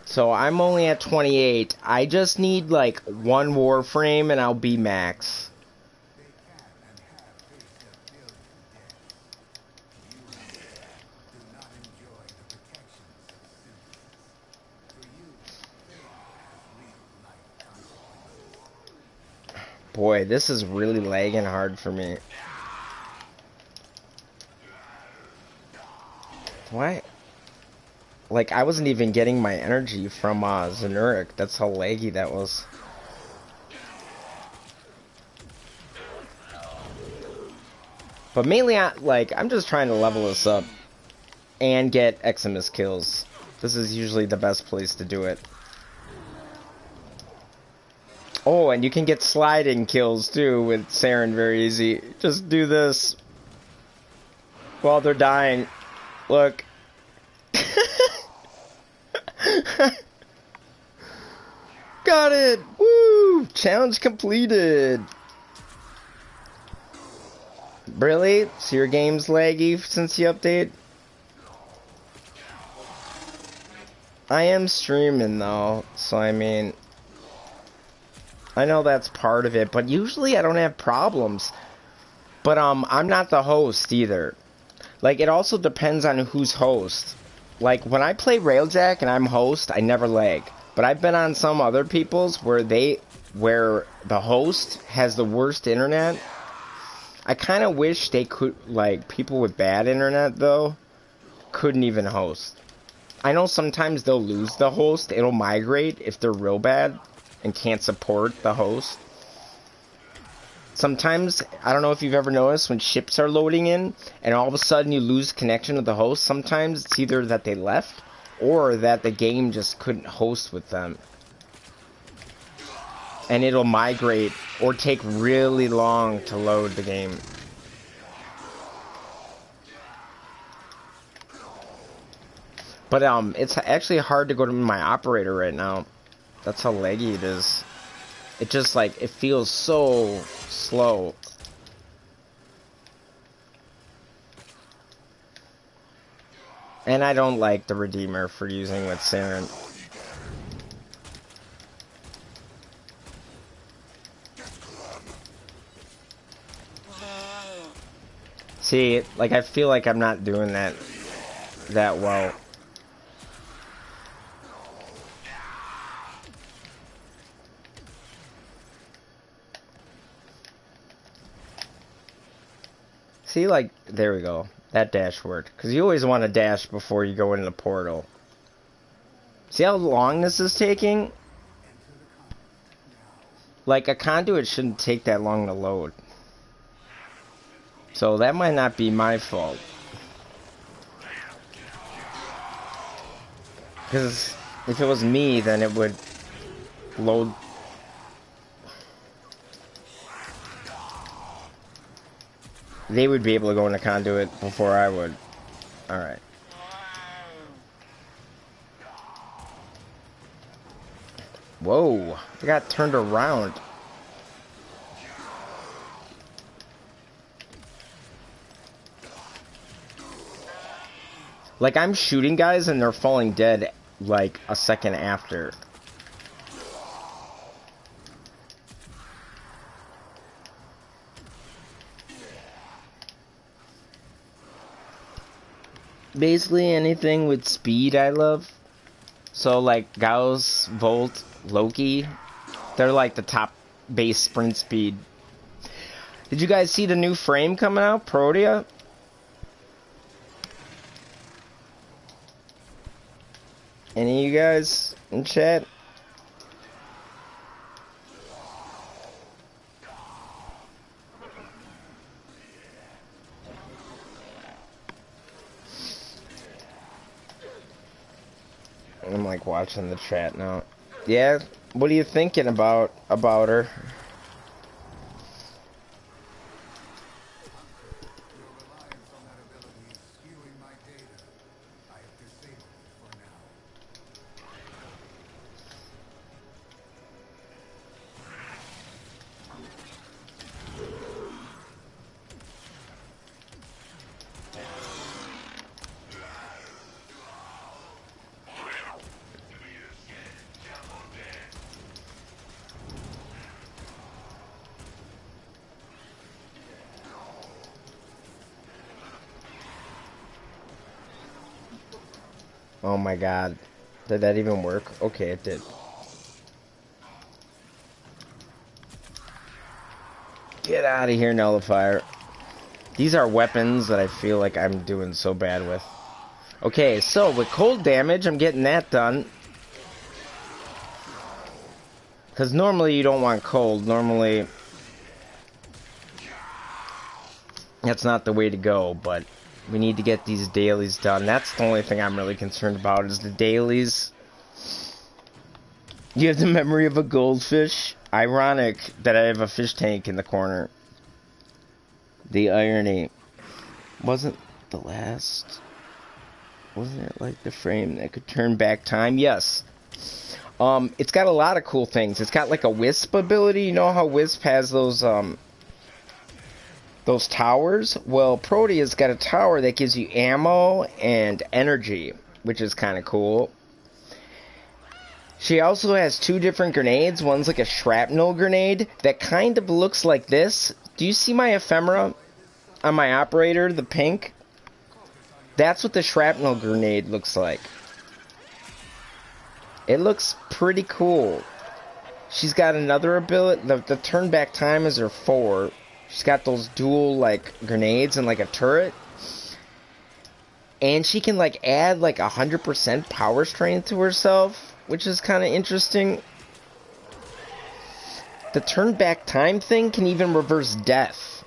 So I'm only at 28. I just need like one Warframe and I'll be max. Boy, this is really lagging hard for me. What? Like, I wasn't even getting my energy from Zenuric. That's how laggy that was. But mainly, I'm just trying to level this up and get Eximus kills. This is usually the best place to do it. Oh, and you can get sliding kills too with Saren very easy. Just do this while they're dying. Look. Got it! Woo! Challenge completed. Really? So your game's laggy since the update? I am streaming though, so I mean, I know that's part of it, but usually I don't have problems. But I'm not the host either. Like, it also depends on who's host. like when I play Railjack and I'm host, I never lag. But I've been on some other people's where the host has the worst internet. I kind of wish they could, like, people with bad internet though couldn't even host. I know sometimes they'll lose the host. It'll migrate if they're real bad and can't support the host. Sometimes, I don't know if you've ever noticed, when ships are loading in and all of a sudden you lose connection to the host, sometimes it's either that they left or that the game just couldn't host with them. And it'll migrate or take really long to load the game. But it's actually hard to go to my operator right now. That's how laggy it is. It just, like, it feels so slow. And I don't like the Redeemer for using with Siren. See, like, I feel like I'm not doing that well. See, like, there we go. That dash worked. Because you always want to dash before you go into the portal. See how long this is taking? Like, a conduit shouldn't take that long to load. So that might not be my fault. Because if it was me, then it would load. They would be able to go in the conduit before I would. Alright. Whoa. I got turned around. Like, I'm shooting guys and they're falling dead, like, a second after. Basically anything with speed I love. So like Gauss, Volt, Loki, they're like the top base sprint speed. Did you guys see the new frame coming out, Protea? Any of you guys in chat? I'm like watching the chat now. Yeah, what are you thinking about her? Oh my god. Did that even work? Okay, it did. Get out of here, Nullifier. These are weapons that I feel like I'm doing so bad with. Okay, so with cold damage, I'm getting that done. Because normally you don't want cold. Normally, that's not the way to go, but we need to get these dailies done. That's the only thing I'm really concerned about is the dailies. You have the memory of a goldfish. Ironic that I have a fish tank in the corner. The irony. Wasn't it like the frame that could turn back time? Yes. It's got a lot of cool things. It's got like a wisp ability. You know how Wisp has those towers? Well, Protea's got a tower that gives you ammo and energy, which is kind of cool. She also has two different grenades. One's like a shrapnel grenade that kind of looks like this. Do you see my ephemera on my operator, the pink? That's what the shrapnel grenade looks like. It looks pretty cool. She's got another ability. The turn back time is her 4. She's got those dual, like, grenades and, like, a turret. And she can, like, add, like, 100% power strength to herself, which is kind of interesting. The turn back time thing can even reverse death.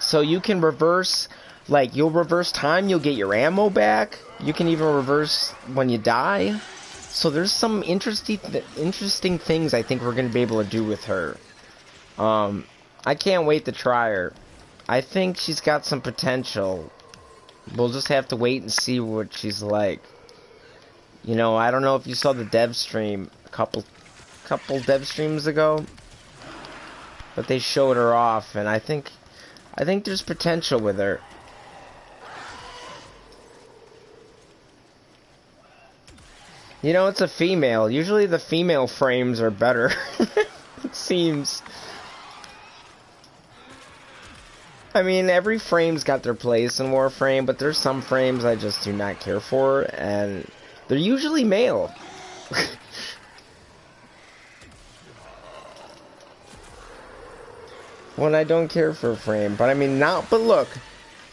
So you can reverse, like, you'll reverse time, you'll get your ammo back. You can even reverse when you die. So there's some interesting things I think we're going to be able to do with her. I can't wait to try her. I think she's got some potential. We'll just have to wait and see what she's like. You know, I don't know if you saw the dev stream a couple dev streams ago, but they showed her off, and I think there's potential with her. You know, it's a female. Usually the female frames are better. It seems. I mean, every frame's got their place in Warframe, but there's some frames I just do not care for, and they're usually male. When I don't care for a frame, but I mean, but look,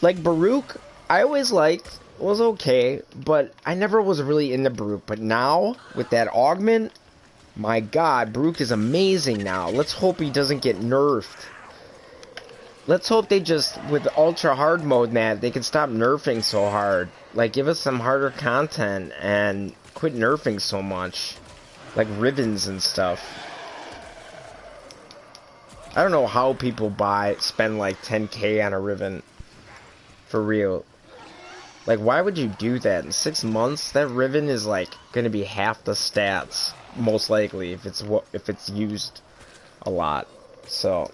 like Baruch, I always liked, was okay, but I never was really into Baruch, but now, with that augment, my god, Baruch is amazing now. Let's hope he doesn't get nerfed. Let's hope they just, with ultra hard mode, Matt, they can stop nerfing so hard. Like, give us some harder content and quit nerfing so much. Like ribbons and stuff. I don't know how people spend like 10k on a ribbon. For real. Like, why would you do that? In 6 months, that ribbon is like gonna be half the stats, most likely, if it's used a lot. So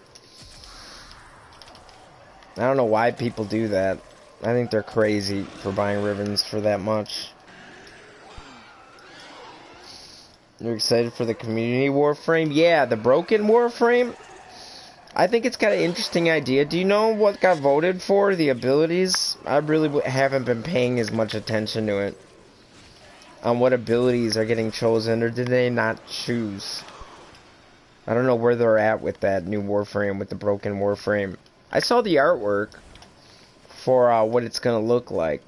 I don't know why people do that. I think they're crazy for buying ribbons for that much. You're excited for the community Warframe? Yeah, the broken Warframe. I think it's got an interesting idea. Do you know what got voted for? The abilities? I really haven't been paying as much attention to it. On what abilities are getting chosen, or did they not choose? I don't know where they're at with that new Warframe, with the broken Warframe. I saw the artwork for what it's gonna look like.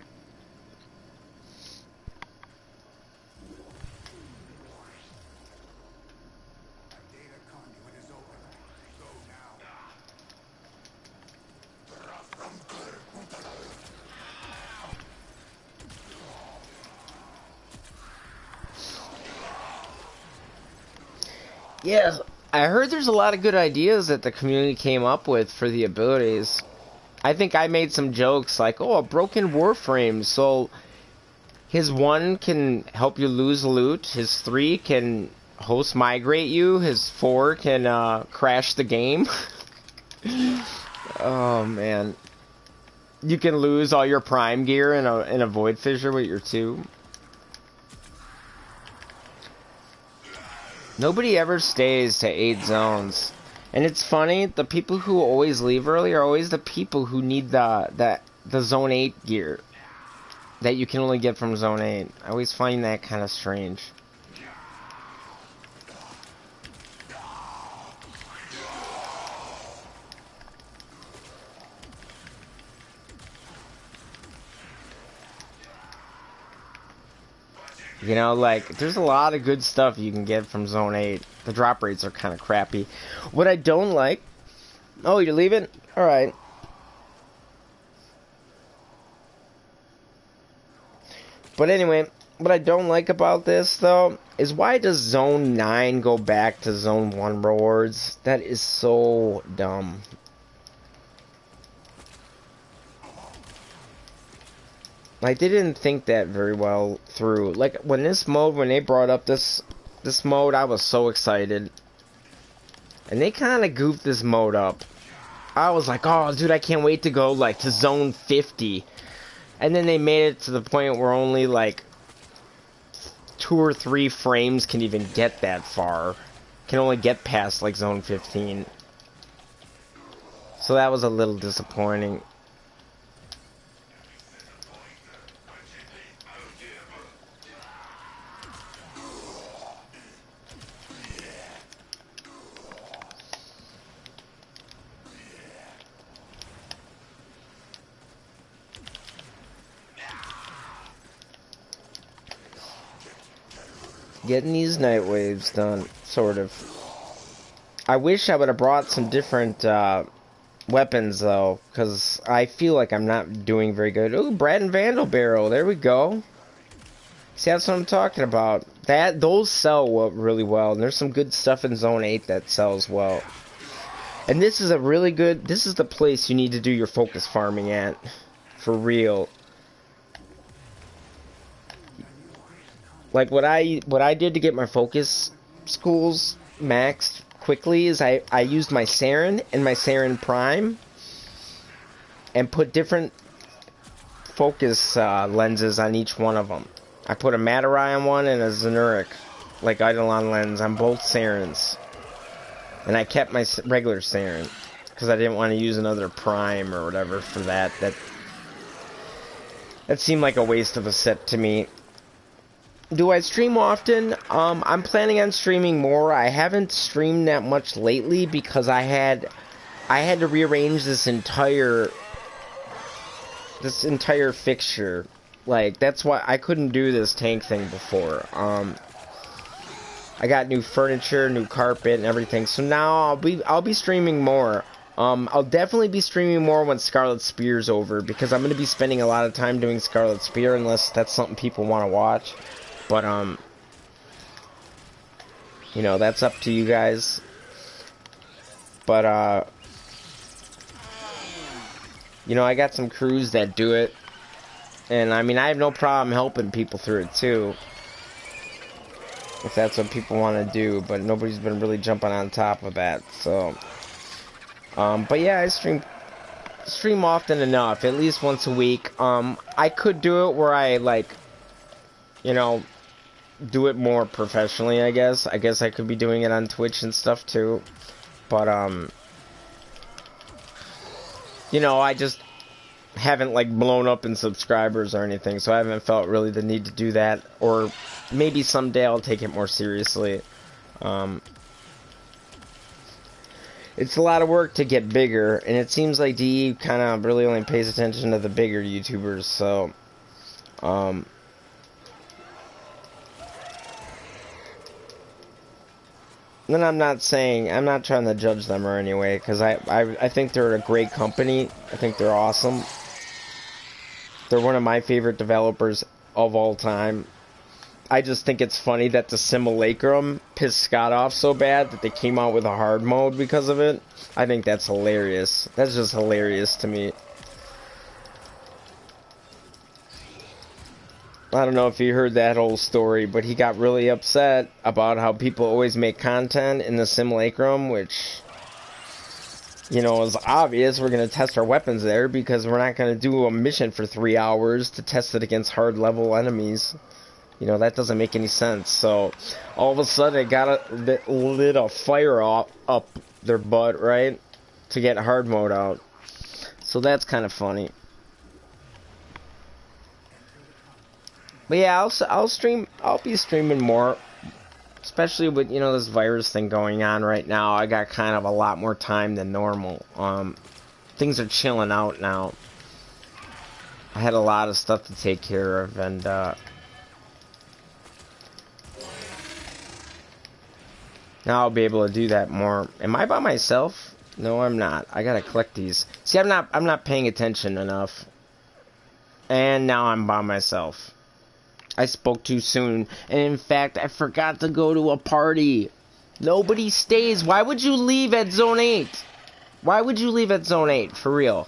Yes, I heard there's a lot of good ideas that the community came up with for the abilities. I think I made some jokes like, oh, a broken Warframe, so his 1 can help you lose loot, his 3 can host migrate you, his 4 can crash the game. Oh man. You can lose all your prime gear in a void fissure with your 2. Nobody ever stays to 8 zones. And it's funny, the people who always leave early are always the people who need the zone 8 gear that you can only get from zone 8. I always find that kind of strange. You know, like, there's a lot of good stuff you can get from Zone 8. The drop rates are kind of crappy. What I don't like... Oh, you're leaving? Alright. But anyway, what I don't like about this, though, is why does Zone 9 go back to Zone 1 rewards? That is so dumb. Like, they didn't think that very well through. Like, when they brought up this mode, I was so excited. And they kind of goofed this mode up. I was like, oh, dude, I can't wait to go, like, to Zone 50. And then they made it to the point where only, like, 2 or 3 frames can even get that far. Can only get past, like, Zone 15. So that was a little disappointing. Getting these Nightwaves done, sort of. I wish I would have brought some different weapons, though, because I feel like I'm not doing very good. Ooh, Brad and Vandal Barrel, there we go. See, that's what I'm talking about. Those sell really well, and there's some good stuff in Zone 8 that sells well. And this is this is the place you need to do your focus farming at, for real. Like, what I did to get my focus schools maxed quickly is I used my Saren and my Saren Prime and put different focus lenses on each one of them. I put a Matarai on one and a Zenuric, like Eidolon lens, on both Sarens. And I kept my regular Saren, because I didn't want to use another Prime or whatever for that. That seemed like a waste of a set to me. Do I stream often? I'm planning on streaming more. I haven't streamed that much lately because I had to rearrange this entire fixture. Like, that's why I couldn't do this tank thing before. I got new furniture, new carpet, and everything. So now I'll be streaming more. I'll definitely be streaming more when Scarlet Spear's over, because I'm going to be spending a lot of time doing Scarlet Spear, unless that's something people want to watch. But, you know, that's up to you guys. But, you know, I got some crews that do it. And, I mean, I have no problem helping people through it, too. If that's what people want to do. But nobody's been really jumping on top of that, so. But, yeah, I stream often enough, at least once a week. I could do it where I, like, you know, do it more professionally, I guess. I guess I could be doing it on Twitch and stuff too. But, you know, I just haven't, like, blown up in subscribers or anything, so I haven't felt really the need to do that. Or maybe someday I'll take it more seriously. It's a lot of work to get bigger, and it seems like DE kind of really only pays attention to the bigger YouTubers, so, then I'm not trying to judge them or anyway, because I think they're a great company. I think they're awesome. They're one of my favorite developers of all time. I just think it's funny that the Simulacrum pissed Scott off so bad that they came out with a hard mode because of it. I think that's hilarious. That's just hilarious to me. I don't know if you heard that whole story, but he got really upset about how people always make content in the Simulacrum, which, you know, is obvious. We're going to test our weapons there because we're not going to do a mission for 3 hours to test it against hard-level enemies. You know, that doesn't make any sense. So, all of a sudden, it lit a fire up their butt, right, to get hard mode out. So that's kind of funny. But yeah, I'll be streaming more, especially with, you know, this virus thing going on right now. I got kind of a lot more time than normal. Things are chilling out now. I had a lot of stuff to take care of, and now I'll be able to do that more. Am I by myself? No, I'm not. I gotta collect these. See, I'm not paying attention enough. And now I'm by myself. I spoke too soon, and in fact, I forgot to go to a party. Nobody stays. Why would you leave at Zone 8? Why would you leave at Zone 8, for real?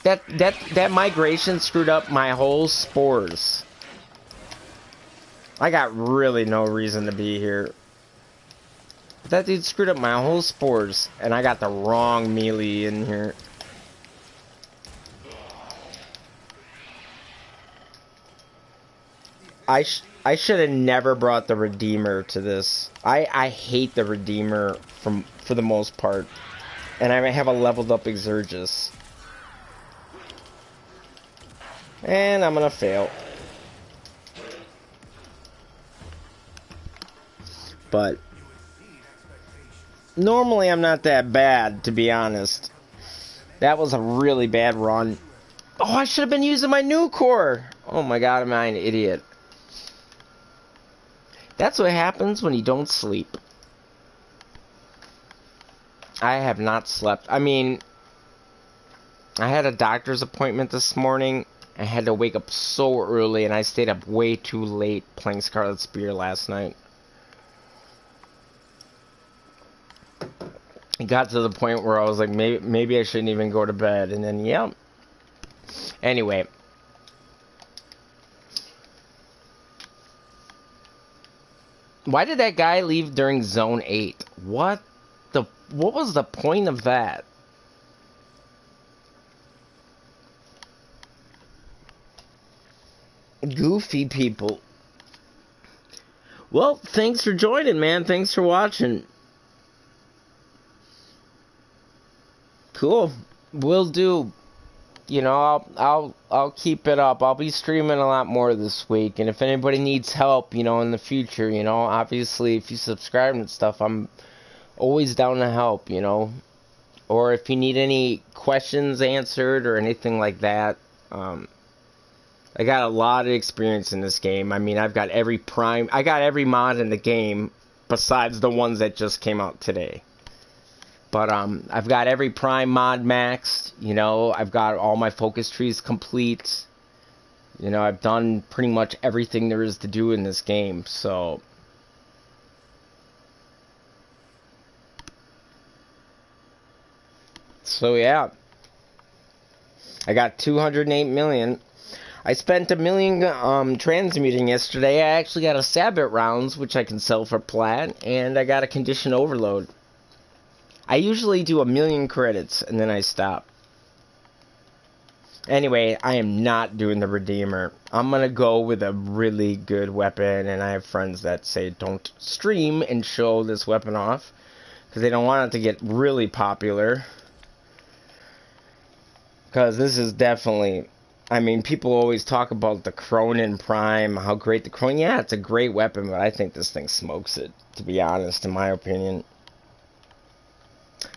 That migration screwed up my whole spores. I got really no reason to be here. That dude screwed up my whole spores, and I got the wrong melee in here. I should have never brought the Redeemer to this. I hate the Redeemer for the most part. And I have a leveled up Exurgus. And I'm gonna fail. But normally I'm not that bad, to be honest. That was a really bad run. Oh, I should have been using my new core. Oh my god, am I an idiot. That's what happens when you don't sleep. I have not slept. I mean, I had a doctor's appointment this morning. I had to wake up so early, and I stayed up way too late playing Scarlet Spear last night. It got to the point where I was like, maybe I shouldn't even go to bed, and then, yeah. Anyway. Why did that guy leave during Zone 8? What was the point of that? Goofy people. Well, thanks for joining, man. Thanks for watching. Cool. Will do. You know, I'll keep it up. I'll be streaming a lot more this week, and if anybody needs help, you know, in the future, you know, obviously if you subscribe and stuff, I'm always down to help, you know. Or if you need any questions answered or anything like that, I got a lot of experience in this game. I mean, I got every mod in the game besides the ones that just came out today. But I've got every prime mod maxed, you know, I've got all my focus trees complete. You know, I've done pretty much everything there is to do in this game, so yeah. I got 208 million. I spent $1 million transmuting yesterday. I actually got a Sabbat rounds, which I can sell for plat, and I got a condition overload. I usually do 1 million credits, and then I stop. Anyway, I am not doing the Redeemer. I'm going to go with a really good weapon, and I have friends that say don't stream and show this weapon off, because they don't want it to get really popular. Because this is definitely... I mean, people always talk about the Cronin Prime, how great the Cronin... Yeah, it's a great weapon, but I think this thing smokes it, to be honest, in my opinion.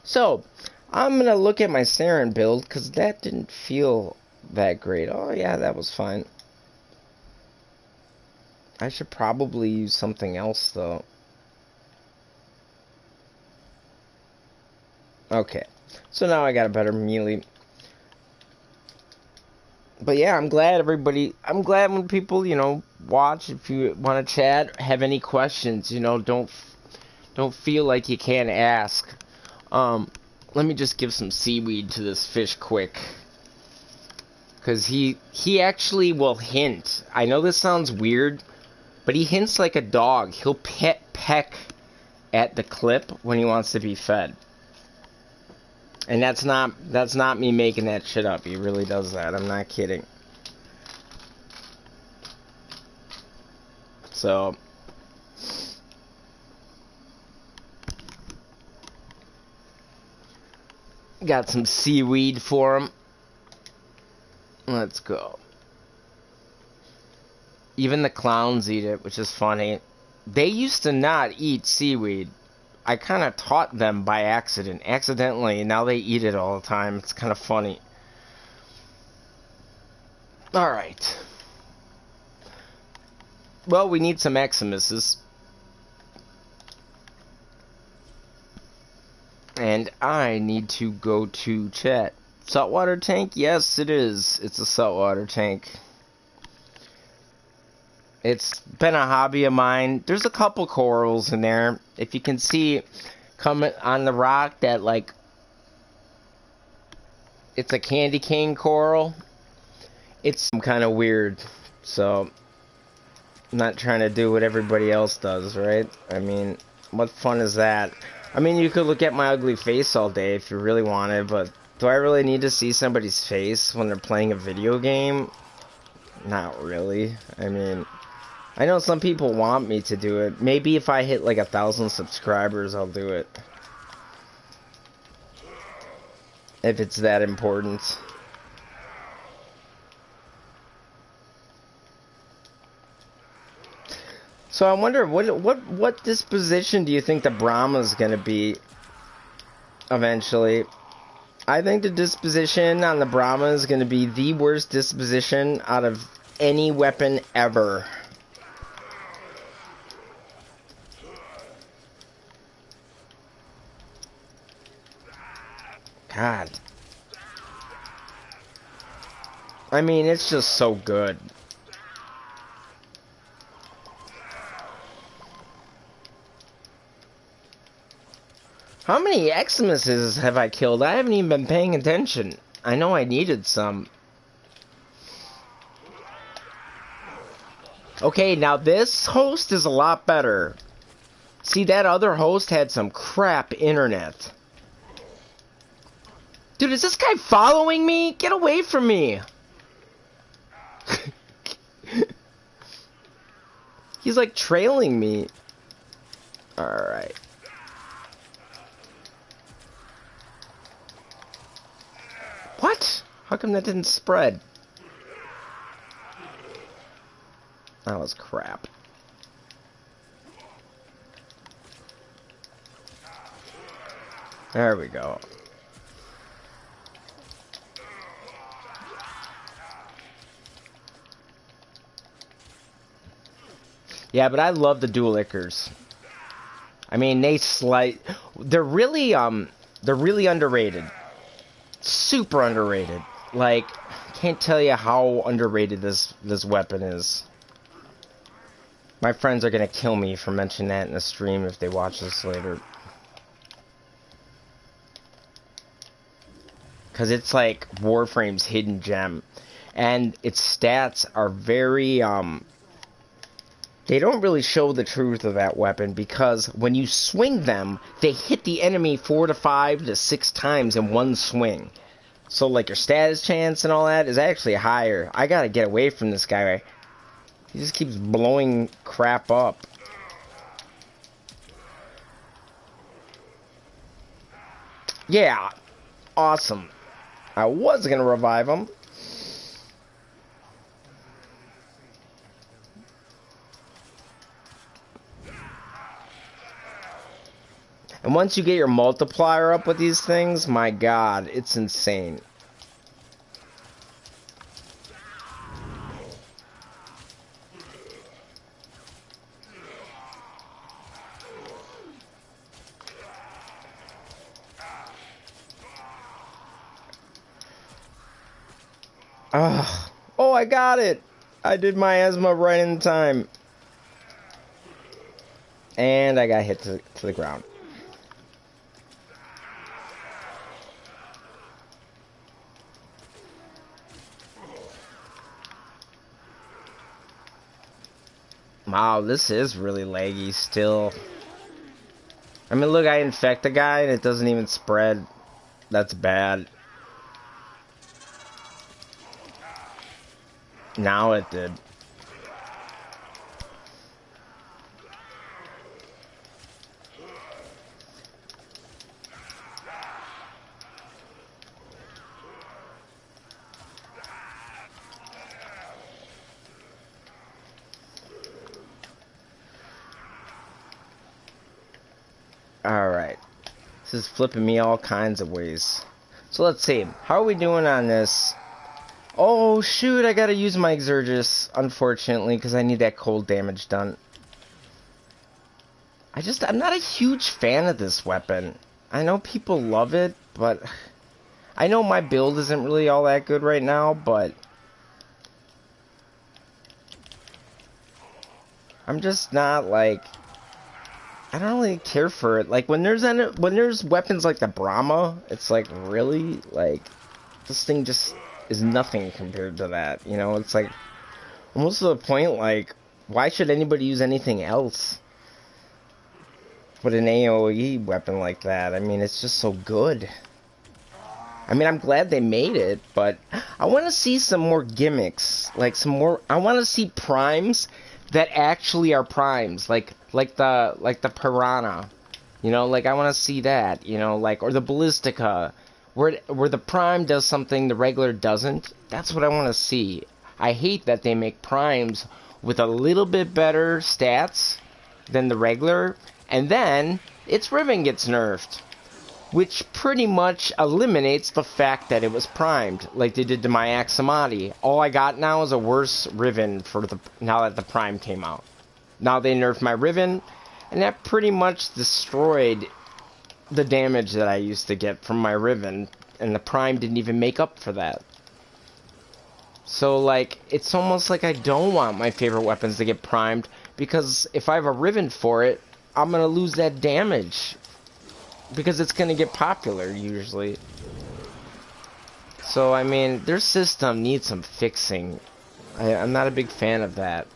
So, I'm going to look at my Saren build, because that didn't feel that great. Oh, yeah, that was fine. I should probably use something else, though. Okay, so now I got a better melee. But yeah, I'm glad when people, you know, watch. If you want to chat, have any questions, you know, don't feel like you can't ask. Let me just give some seaweed to this fish quick. Because he actually will hint. I know this sounds weird, but he hints like a dog. He'll peck at the clip when he wants to be fed. And that's not me making that shit up. He really does that. I'm not kidding. So... got some seaweed for him. Let's go. Even the clowns eat it, which is funny. They used to not eat seaweed. I kind of taught them by accidentally, and now they eat it all the time. It's kind of funny. Alright. Well, we need some Eximuses. And I need to go to chat. Saltwater tank? Yes, it is. It's a saltwater tank. It's been a hobby of mine. There's a couple corals in there. If you can see, coming on the rock, that like, it's a candy cane coral. It's kind of weird, so I'm not trying to do what everybody else does, right? I mean, what fun is that? I mean, you could look at my ugly face all day if you really wanted, but do I really need to see somebody's face when they're playing a video game? Not really. I mean, I know some people want me to do it. Maybe if I hit like 1,000 subscribers, I'll do it. If it's that important. So I wonder, what disposition do you think the Brahma's gonna be eventually? I think the disposition on the Brahma is going to be the worst disposition out of any weapon ever. God. I mean, it's just so good. How many Xmas have I killed? I haven't even been paying attention. I know I needed some. Okay, now this host is a lot better. See, that other host had some crap internet. Dude, is this guy following me? Get away from me! He's like trailing me. Alright. What? How come that didn't spread? That was crap. There we go. Yeah, but I love the dual lickers. I mean, they're really underrated. Super underrated. Like, can't tell you how underrated this weapon is. My friends are gonna kill me for mentioning that in the stream if they watch this later. Cause it's like Warframe's hidden gem. And its stats are very, they don't really show the truth of that weapon because when you swing them, they hit the enemy 4 to 5 to 6 times in one swing. So, like, your status chance and all that is actually higher. I gotta get away from this guy. He just keeps blowing crap up. Yeah, awesome. I was gonna revive him. And once you get your multiplier up with these things, my god, it's insane. Ugh. Oh, I got it! I did my asthma right in time. And I got hit to the ground. Wow, this is really laggy still. I mean, look, I infect a guy and it doesn't even spread. That's bad. Now it did. Alright. This is flipping me all kinds of ways. So let's see. How are we doing on this? Oh, shoot. I gotta use my Exergis, unfortunately, because I need that cold damage done. I'm not a huge fan of this weapon. I know people love it, but I know my build isn't really all that good right now, but I'm just not, like, I don't really care for it. Like, when there's weapons like the Brahma, it's like, really? Like, this thing just is nothing compared to that, you know? It's like, almost to the point, like, why should anybody use anything else with an AoE weapon like that? I mean, it's just so good. I mean, I'm glad they made it, but I want to see some more gimmicks. Like, I want to see primes that actually are primes, like the Piranha, you know, like I want to see that, you know, like, or the Ballistica, where the prime does something the regular doesn't. That's what I want to see. I hate that they make primes with a little bit better stats than the regular, and then its ribbon gets nerfed. which pretty much eliminates the fact that it was primed, like they did to my Axamati. All I got now is a worse Riven for now that the Prime came out. Now they nerfed my Riven, and that pretty much destroyed the damage that I used to get from my Riven, and the Prime didn't even make up for that. So, like, it's almost like I don't want my favorite weapons to get primed, because if I have a Riven for it, I'm going to lose that damage. Because it's going to get popular, usually. So, I mean, their system needs some fixing. I'm not a big fan of that.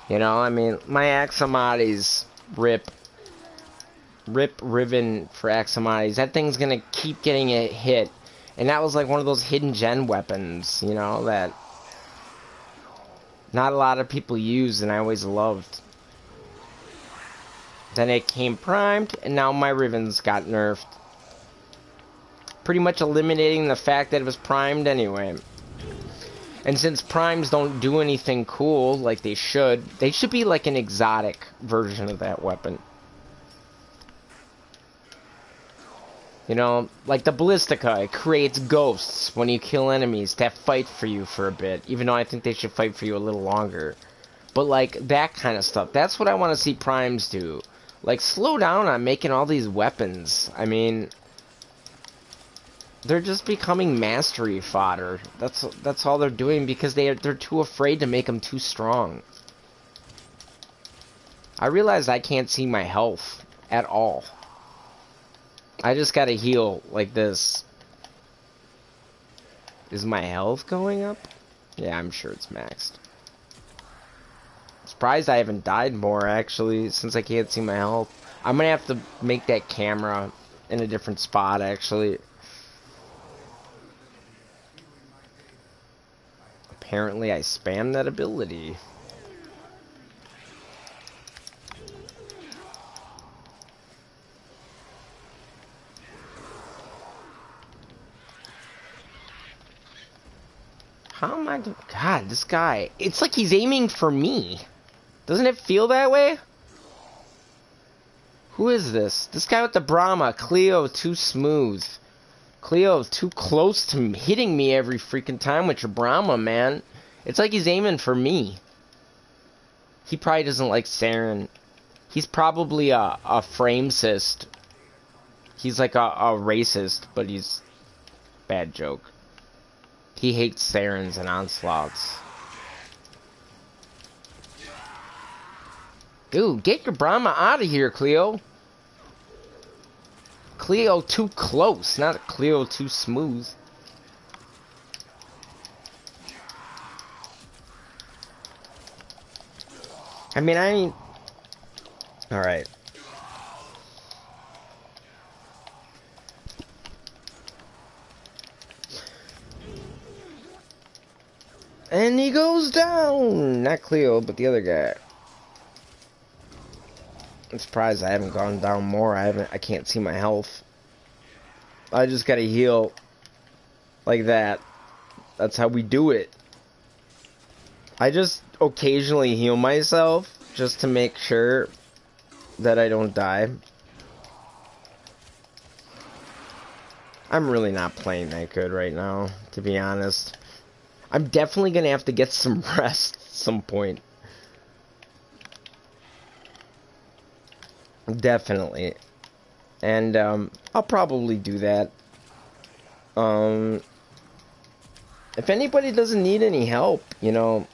You know, I mean, my Axamatis rip Riven for Axamatis. That thing's going to keep getting a hit. And that was like one of those hidden gen weapons, you know, that not a lot of people use and I always loved. Then it came primed, and now my Rivens got nerfed. Pretty much eliminating the fact that it was primed anyway. And since primes don't do anything cool like they should be like an exotic version of that weapon. You know, like the Ballistica, it creates ghosts when you kill enemies that fight for you for a bit, even though I think they should fight for you a little longer. But like, that kind of stuff, that's what I want to see primes do. Like, slow down on making all these weapons. I they're just becoming mastery fodder. That's all they're doing because they're too afraid to make them too strong. I realize I can't see my health at all. I just gotta heal like this. Is my health going up? Yeah, I'm sure it's maxed. Surprised I haven't died more, actually, since I can't see my health. I'm gonna have to make that camera in a different spot, actually. Apparently I spammed that ability. How am I doing? God, this guy. It's like he's aiming for me. Doesn't it feel that way? Who is this? This guy with the Brahma. Cleo, too smooth. Cleo, too close to hitting me every freaking time with your Brahma, man. It's like he's aiming for me. He probably doesn't like Saren. He's probably a frame cyst. He's like a racist, but he's... Bad joke. He hates Sarens and Onslaughts. Dude, get your Brahma out of here, Cleo. Cleo too close, not Cleo too smooth. I mean... Alright. And he goes down! Not Cleo, but the other guy. I'm surprised I haven't gone down more. I can't see my health. I just gotta heal. Like that. That's how we do it. I just occasionally heal myself just to make sure that I don't die. I'm really not playing that good right now, to be honest. I'm definitely gonna have to get some rest at some point. Definitely. And, I'll probably do that. If anybody doesn't need any help, you know,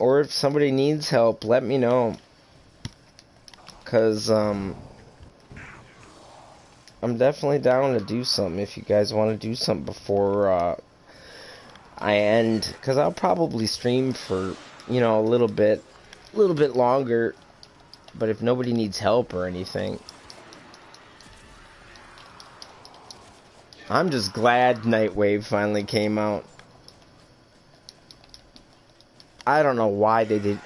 or if somebody needs help, let me know. 'Cause, I'm definitely down to do something if you guys want to do something before, I end. 'Cause I'll probably stream for, you know, a little bit longer. But if nobody needs help or anything, I'm just glad Nightwave finally came out. I don't know why they did,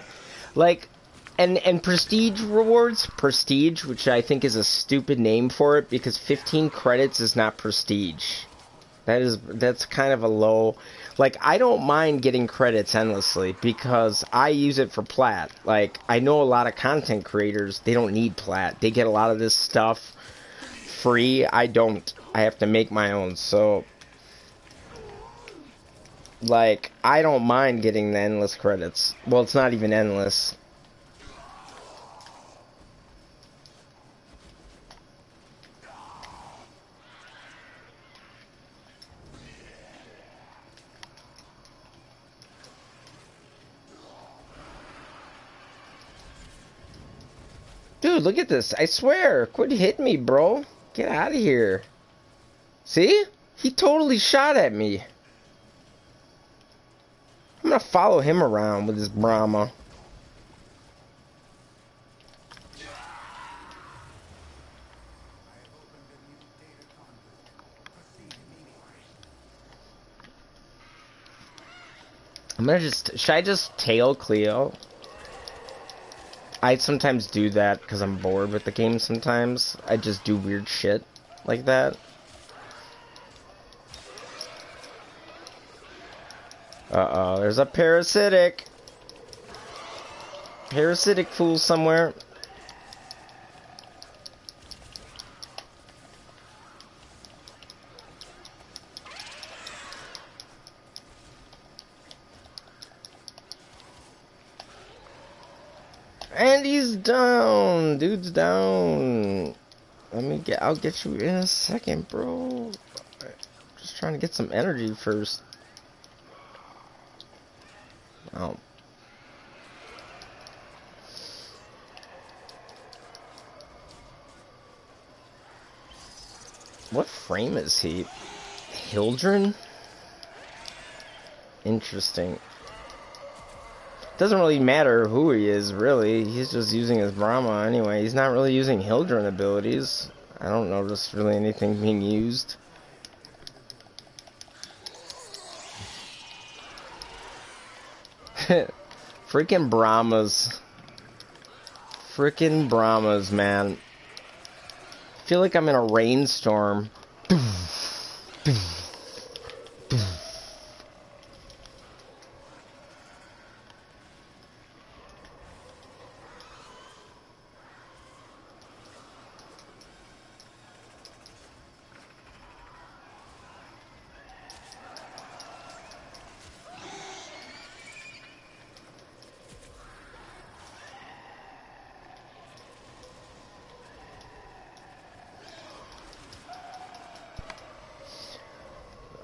like, and prestige rewards, prestige, which I think is a stupid name for it because 15 credits is not prestige. That's kind of a low. Like, I don't mind getting credits endlessly because I use it for plat. Like, I know a lot of content creators, they don't need plat. They get a lot of this stuff free. I don't. I have to make my own. So, like, I don't mind getting the endless credits. Well, it's not even endless. Dude, look at this. I swear. Quit hitting me, bro. Get out of here. See? He totally shot at me. I'm gonna follow him around with his Brahma. I'm gonna just... Should I just tail Cleo? I sometimes do that because I'm bored with the game sometimes. I just do weird shit like that. Uh-oh, there's a parasitic. Parasitic fool somewhere. And he's down. Dude's down. I'll get you in a second, bro. Just trying to get some energy first. Oh. What frame is he? Hildren? Interesting. Doesn't really matter who he is, really. He's just using his Brahma anyway. He's not really using Hildren abilities. I don't notice really anything being used. Freaking Brahmas. Freaking Brahmas, man. I feel like I'm in a rainstorm.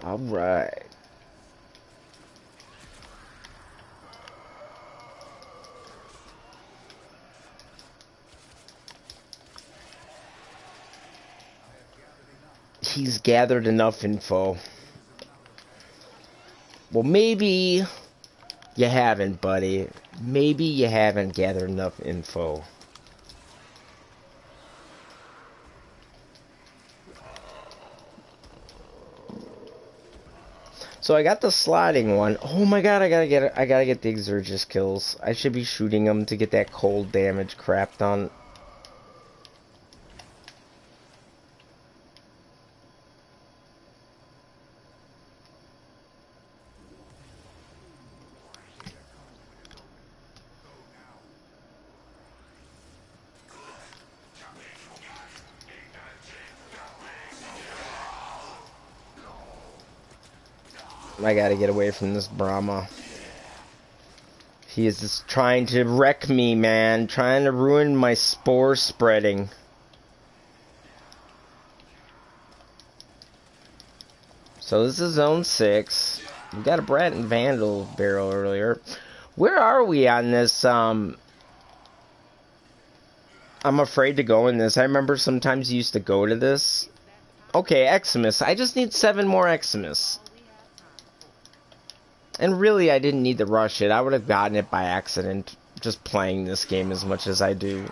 All right. He's gathered enough info. Well, maybe you haven't, buddy. Maybe you haven't gathered enough info. So I got the sliding one. Oh my god, I gotta get the Exurgis kills. I should be shooting them to get that cold damage crap done. I gotta get away from this Brahma. He is just trying to wreck me, man. Trying to ruin my spore spreading. So this is zone 6. We got a Brat and Vandal barrel earlier. Where are we on this, I'm afraid to go in this. I remember sometimes you used to go to this. Okay, Eximus. I just need 7 more Eximus. And really, I didn't need to rush it. I would have gotten it by accident, just playing this game as much as I do.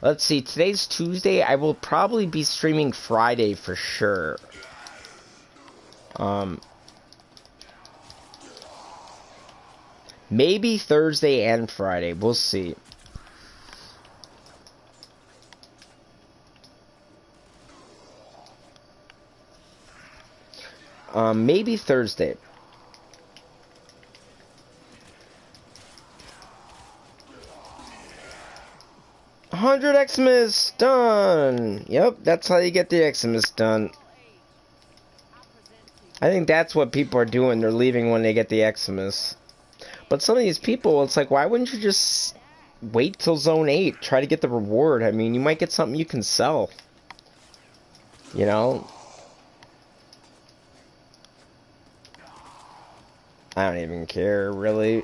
Let's see, today's Tuesday. I will probably be streaming Friday for sure. Maybe Thursday and Friday. We'll see. Maybe Thursday. 400 Xmas done. Yep, that's how you get the Xmas done. I think that's what people are doing. They're leaving when they get the Xmas. But some of these people, it's like, why wouldn't you just wait till Zone 8? Try to get the reward. I mean, you might get something you can sell. You know? I don't even care, really.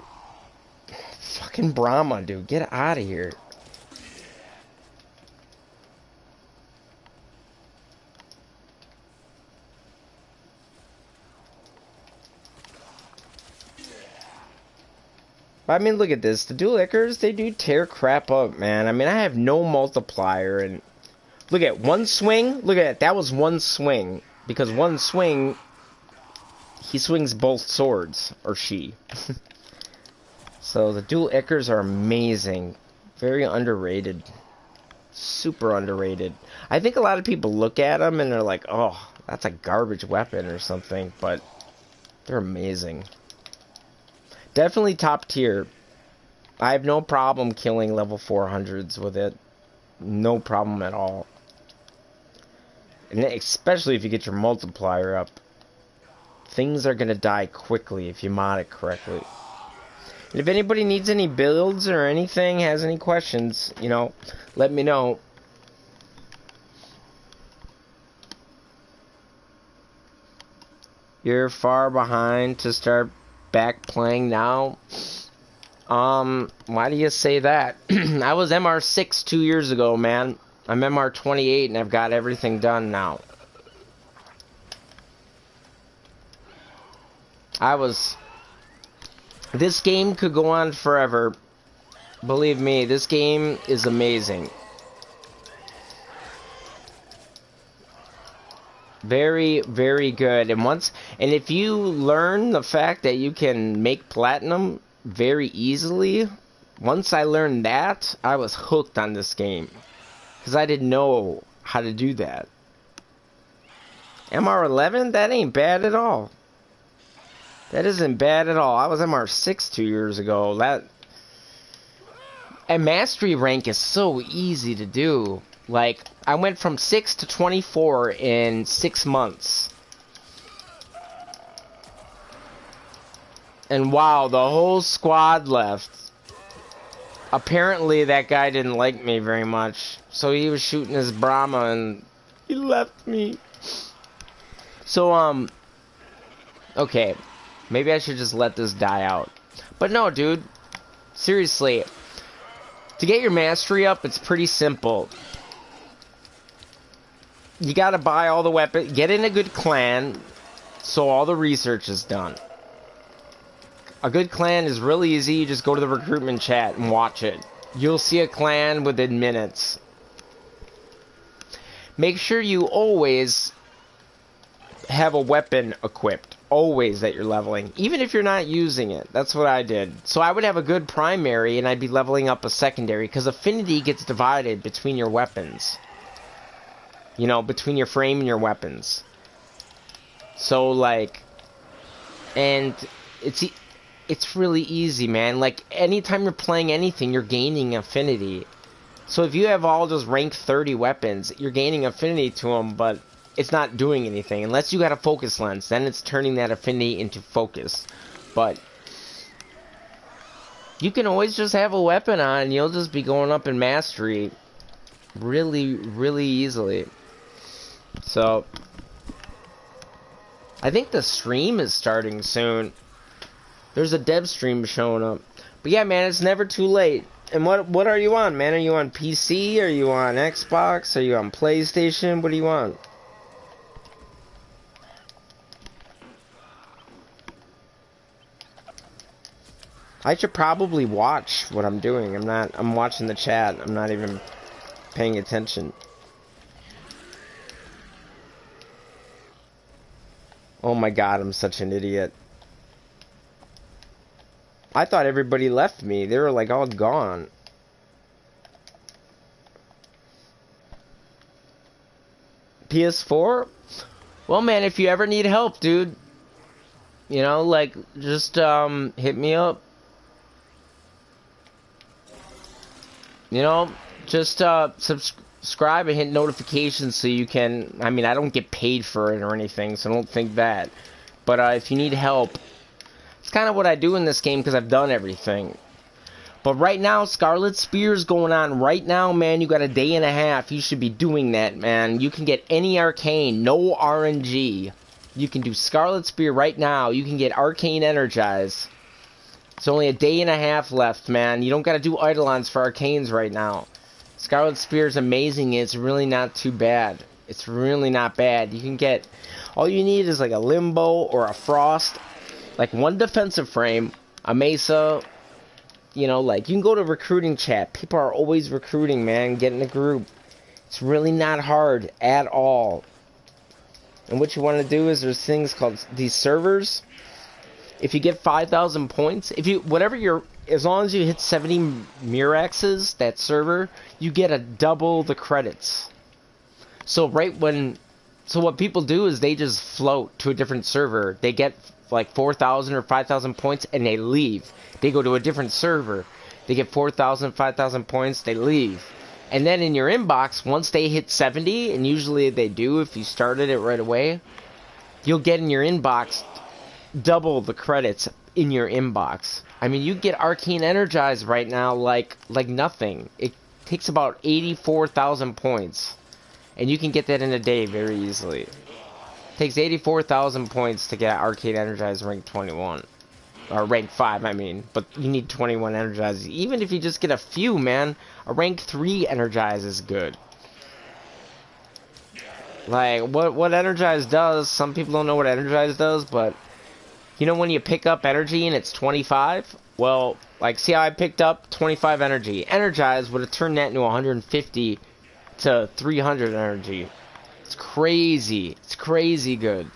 Fucking Brahma, dude. Get out of here. I mean, look at this. The dual Ickers, they do tear crap up, man. I mean, I have no multiplier, and look at one swing. Look at it. That was one swing. Because one swing, he swings both swords, or she. So the dual Ickers are amazing. Very underrated. Super underrated. I think a lot of people look at them and they're like, oh, that's a garbage weapon or something, but they're amazing. Definitely top tier. I have no problem killing level 400s with it. No problem at all. And especially if you get your multiplier up. Things are going to die quickly if you mod it correctly. And if anybody needs any builds or anything, has any questions, you know, let me know. You're far behind to start back playing now. Why do you say that? I was MR6 2 years ago, man. I'm MR28 and I've got everything done now. This game could go on forever. Believe me, this game is amazing. Very, very good. And if you learn the fact that you can make platinum very easily, once I learned that, I was hooked on this game. Because I didn't know how to do that. MR11? That ain't bad at all. That isn't bad at all. I was MR6 2 years ago. And mastery rank is so easy to do. Like, I went from 6 to 24 in 6 months. And wow, the whole squad left. Apparently that guy didn't like me very much. So he was shooting his Brahma and he left me. So, okay. Maybe I should just let this die out. But no, dude. Seriously. To get your mastery up, it's pretty simple. You gotta buy all the weapons. Get in a good clan, so all the research is done. A good clan is really easy. You just go to the recruitment chat and watch it. You'll see a clan within minutes. Make sure you always have a weapon equipped. Always that you're leveling. Even if you're not using it. That's what I did. So I would have a good primary and I'd be leveling up a secondary. Because affinity gets divided between your weapons. You know, between your frame and your weapons. So, like... And it's really easy, man. Like, anytime you're playing anything, you're gaining affinity. So if you have all those rank 30 weapons, you're gaining affinity to them, but it's not doing anything. Unless you got a focus lens, then it's turning that affinity into focus. But you can always just have a weapon on, and you'll just be going up in mastery really, really easily. So I think the stream is starting soon. There's a dev stream showing up. But yeah, man, it's never too late. And what are you on, man? Are you on PC? Are you on Xbox? Are you on PlayStation? What do you want? I should probably watch what I'm doing. I'm watching the chat. I'm not even paying attention. Oh my god, I'm such an idiot. I thought everybody left me. They were like all gone. PS4? Well, man, if you ever need help, dude, you know, like, just hit me up. You know, just subscribe and hit notifications so you can. I mean, I don't get paid for it or anything, so don't think that. But if you need help, it's kind of what I do in this game because I've done everything. But right now, Scarlet Spear's going on right now, man. You got a day and a half. You should be doing that, man. You can get any arcane, no RNG. You can do Scarlet Spear right now. You can get arcane energized. It's only a day and a half left, man. You don't got to do Eidolons for arcanes right now. Scarlet Spear is amazing. It's really not too bad. It's really not bad. You can get... All you need is like a Limbo or a Frost. Like one defensive frame, a Mesa... You know, like, you can go to recruiting chat. People are always recruiting, man. Get in a group. It's really not hard at all. And what you want to do is there's things called these servers. If you get 5,000 points, if you, whatever your, as long as you hit 70 Mirexes, that server, you get a double the credits. So so what people do is they just float to a different server. They get like 4,000 or 5,000 points and they leave. They go to a different server. They get 4,000, 5,000 points. They leave. And then in your inbox, once they hit 70, and usually they do if you started it right away, you'll get in your inbox double the credits in your inbox. I mean, you get Arcane Energized right now like nothing. It takes about 84,000 points. And you can get that in a day very easily. It takes 84,000 points to get Arcane Energized rank 21. Or rank 5, I mean. But you need 21 Energized. Even if you just get a few, man, a rank 3 Energized is good. Like, what Energized does, some people don't know what Energized does, but... You know when you pick up energy and it's 25? Well, like, see how I picked up 25 energy. Energized would have turned that into 150 to 300 energy. It's crazy. It's crazy good.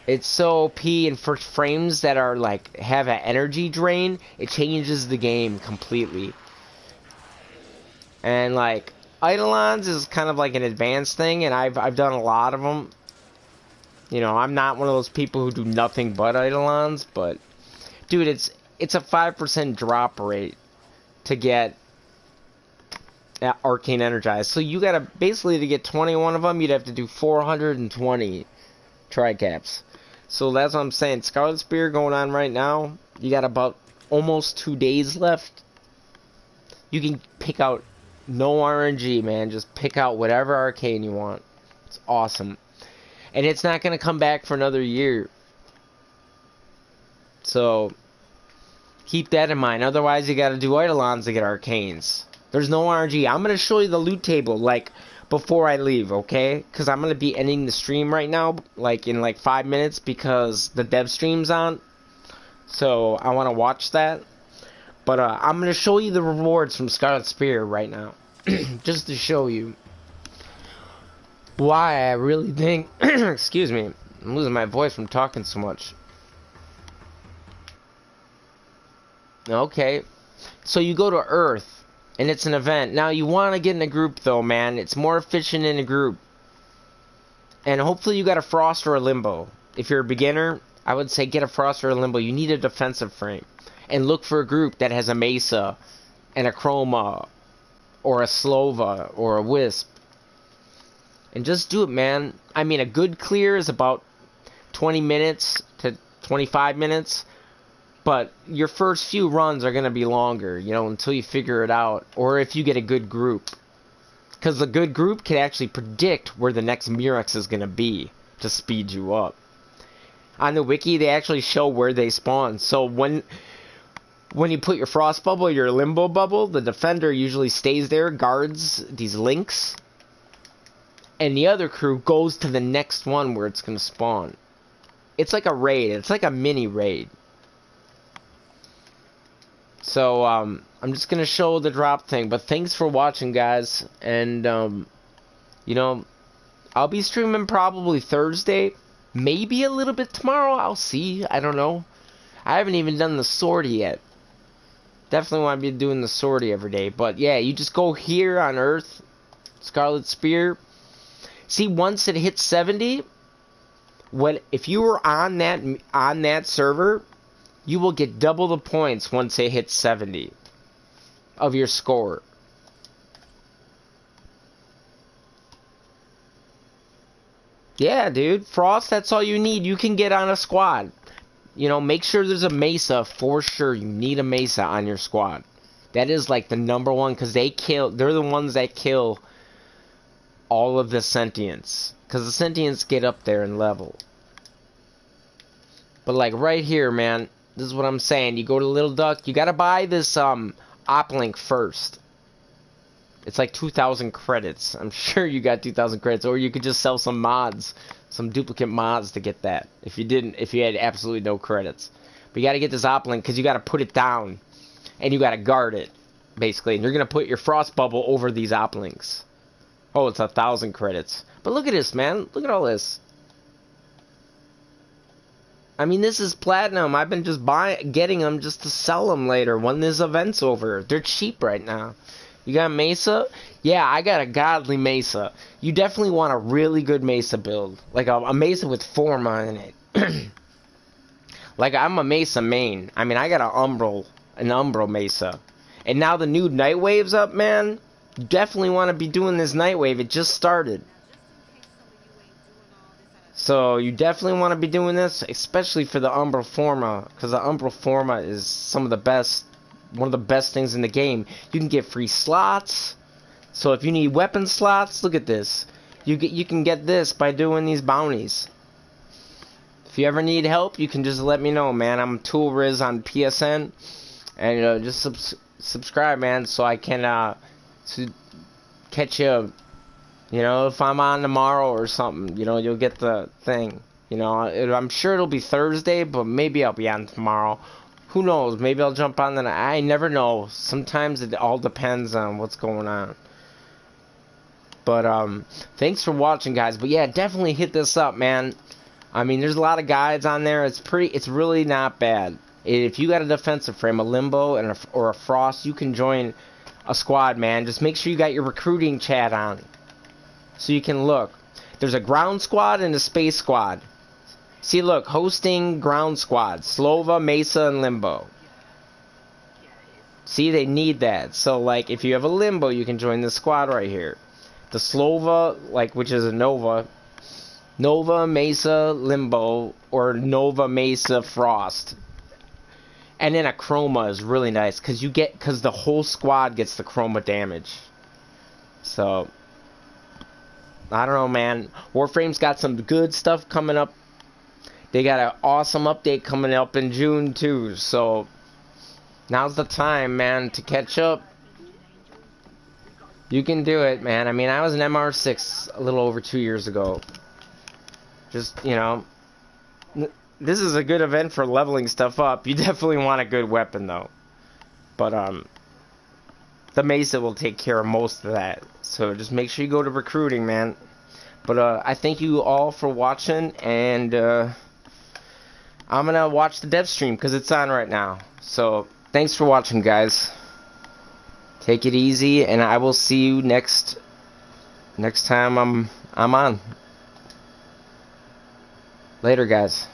It's so OP, and for frames that are like have an energy drain, it changes the game completely. And like Eidolons is kind of like an advanced thing, and I've done a lot of them. You know, I'm not one of those people who do nothing but Eidolons, but dude, it's a 5% drop rate to get Arcane Energized. So you gotta, basically to get 21 of them, you'd have to do 420 tricaps. So that's what I'm saying. Scarlet Spear going on right now. You got about almost 2 days left. You can pick out no RNG, man. Just pick out whatever arcane you want. It's awesome. And it's not going to come back for another year. So keep that in mind. Otherwise, you got to do Eidolons to get arcanes. There's no RNG. I'm going to show you the loot table, like, before I leave, okay? Because I'm going to be ending the stream right now, like, in, like, 5 minutes, because the dev stream's on. So I want to watch that. But I'm going to show you the rewards from Scarlet Spear right now. Just to show you why I really think... Excuse me. I'm losing my voice from talking so much. Okay. So you go to Earth. And it's an event. Now, you want to get in a group, though, man. It's more efficient in a group. And hopefully you got a Frost or a Limbo. If you're a beginner, I would say get a Frost or a Limbo. You need a defensive frame. And look for a group that has a Mesa and a Chroma or a Slova or a Wisp. And just do it, man. I mean, a good clear is about 20 minutes to 25 minutes. But your first few runs are going to be longer, you know, until you figure it out. Or if you get a good group. Because the good group can actually predict where the next Murex is going to be to speed you up. On the wiki, they actually show where they spawn. So when you put your Frost Bubble, your Limbo Bubble, the defender usually stays there, guards these links. And the other crew goes to the next one where it's going to spawn. It's like a raid. It's like a mini raid. So, I'm just going to show the drop thing. But thanks for watching, guys. And, you know, I'll be streaming probably Thursday. Maybe a little bit tomorrow. I'll see. I don't know. I haven't even done the sortie yet. Definitely want to be doing the sortie every day. But, yeah, you just go here on Earth. Scarlet Spear. See, once it hits 70, if you were on that server... you will get double the points once it hits 70 of your score. Yeah, dude. Frost, that's all you need. You can get on a squad. You know, make sure there's a Mesa for sure. You need a Mesa on your squad. That is like the #1 because they're the ones that kill all of the sentients. Because the sentients get up there in level. But like right here, man, this is what I'm saying. You go to Little Duck, you gotta buy this uplink first. It's like 2,000 credits. I'm sure you got 2,000 credits, or you could just sell some mods, some duplicate mods to get that. If you had absolutely no credits. But you gotta get this uplink because you gotta put it down, and you gotta guard it, basically. And you're gonna put your frost bubble over these uplinks. Oh, it's 1,000 credits. But look at this, man. Look at all this. I mean, this is platinum. I've been just getting them just to sell them later when this event's over. They're cheap right now. You got Mesa? Yeah, I got a godly Mesa. You definitely want a really good Mesa build. Like a Mesa with Forma in it. Like, I'm a Mesa main. I mean, I got an Umbral Mesa. And now the new Nightwave's up, man. You definitely want to be doing this Nightwave. It just started. So you definitely want to be doing this, especially for the Umbral Forma, because the Umbral Forma is one of the best things in the game. You can get free slots. So if you need weapon slots, look at this. You can get this by doing these bounties. If you ever need help, you can just let me know, man. I'm ToolRiz on PSN, and just subscribe, man, so I can catch you. You know, if I'm on tomorrow or something, you know, you'll get the thing. You know, I'm sure it'll be Thursday, but maybe I'll be on tomorrow. Who knows? Maybe I'll jump on the... I never know. Sometimes it all depends on what's going on. But, thanks for watching, guys. But, yeah, definitely hit this up, man. I mean, there's a lot of guides on there. It's really not bad. If you got a defensive frame, a Limbo, or a Frost, you can join a squad, man. Just make sure you got your recruiting chat on. So you can look. There's a ground squad and a space squad. See, look, hosting ground squad. Slova, Mesa, and Limbo. See, they need that. So, like, if you have a Limbo, you can join the squad right here. The Slova, like, which is a Nova. Nova, Mesa, Limbo, or Nova, Mesa, Frost. And then a Chroma is really nice, because the whole squad gets the Chroma damage. So... I don't know, man. Warframe's got some good stuff coming up. They got an awesome update coming up in June, too. So, now's the time, man, to catch up. You can do it, man. I mean, I was an MR6 a little over 2 years ago. Just, you know. This is a good event for leveling stuff up. You definitely want a good weapon, though. But, the Mesa will take care of most of that. So just make sure you go to recruiting, man. But I thank you all for watching, and I'm gonna watch the dev stream because it's on right now. So thanks for watching, guys. Take it easy, and I will see you next time I'm on. Later, guys.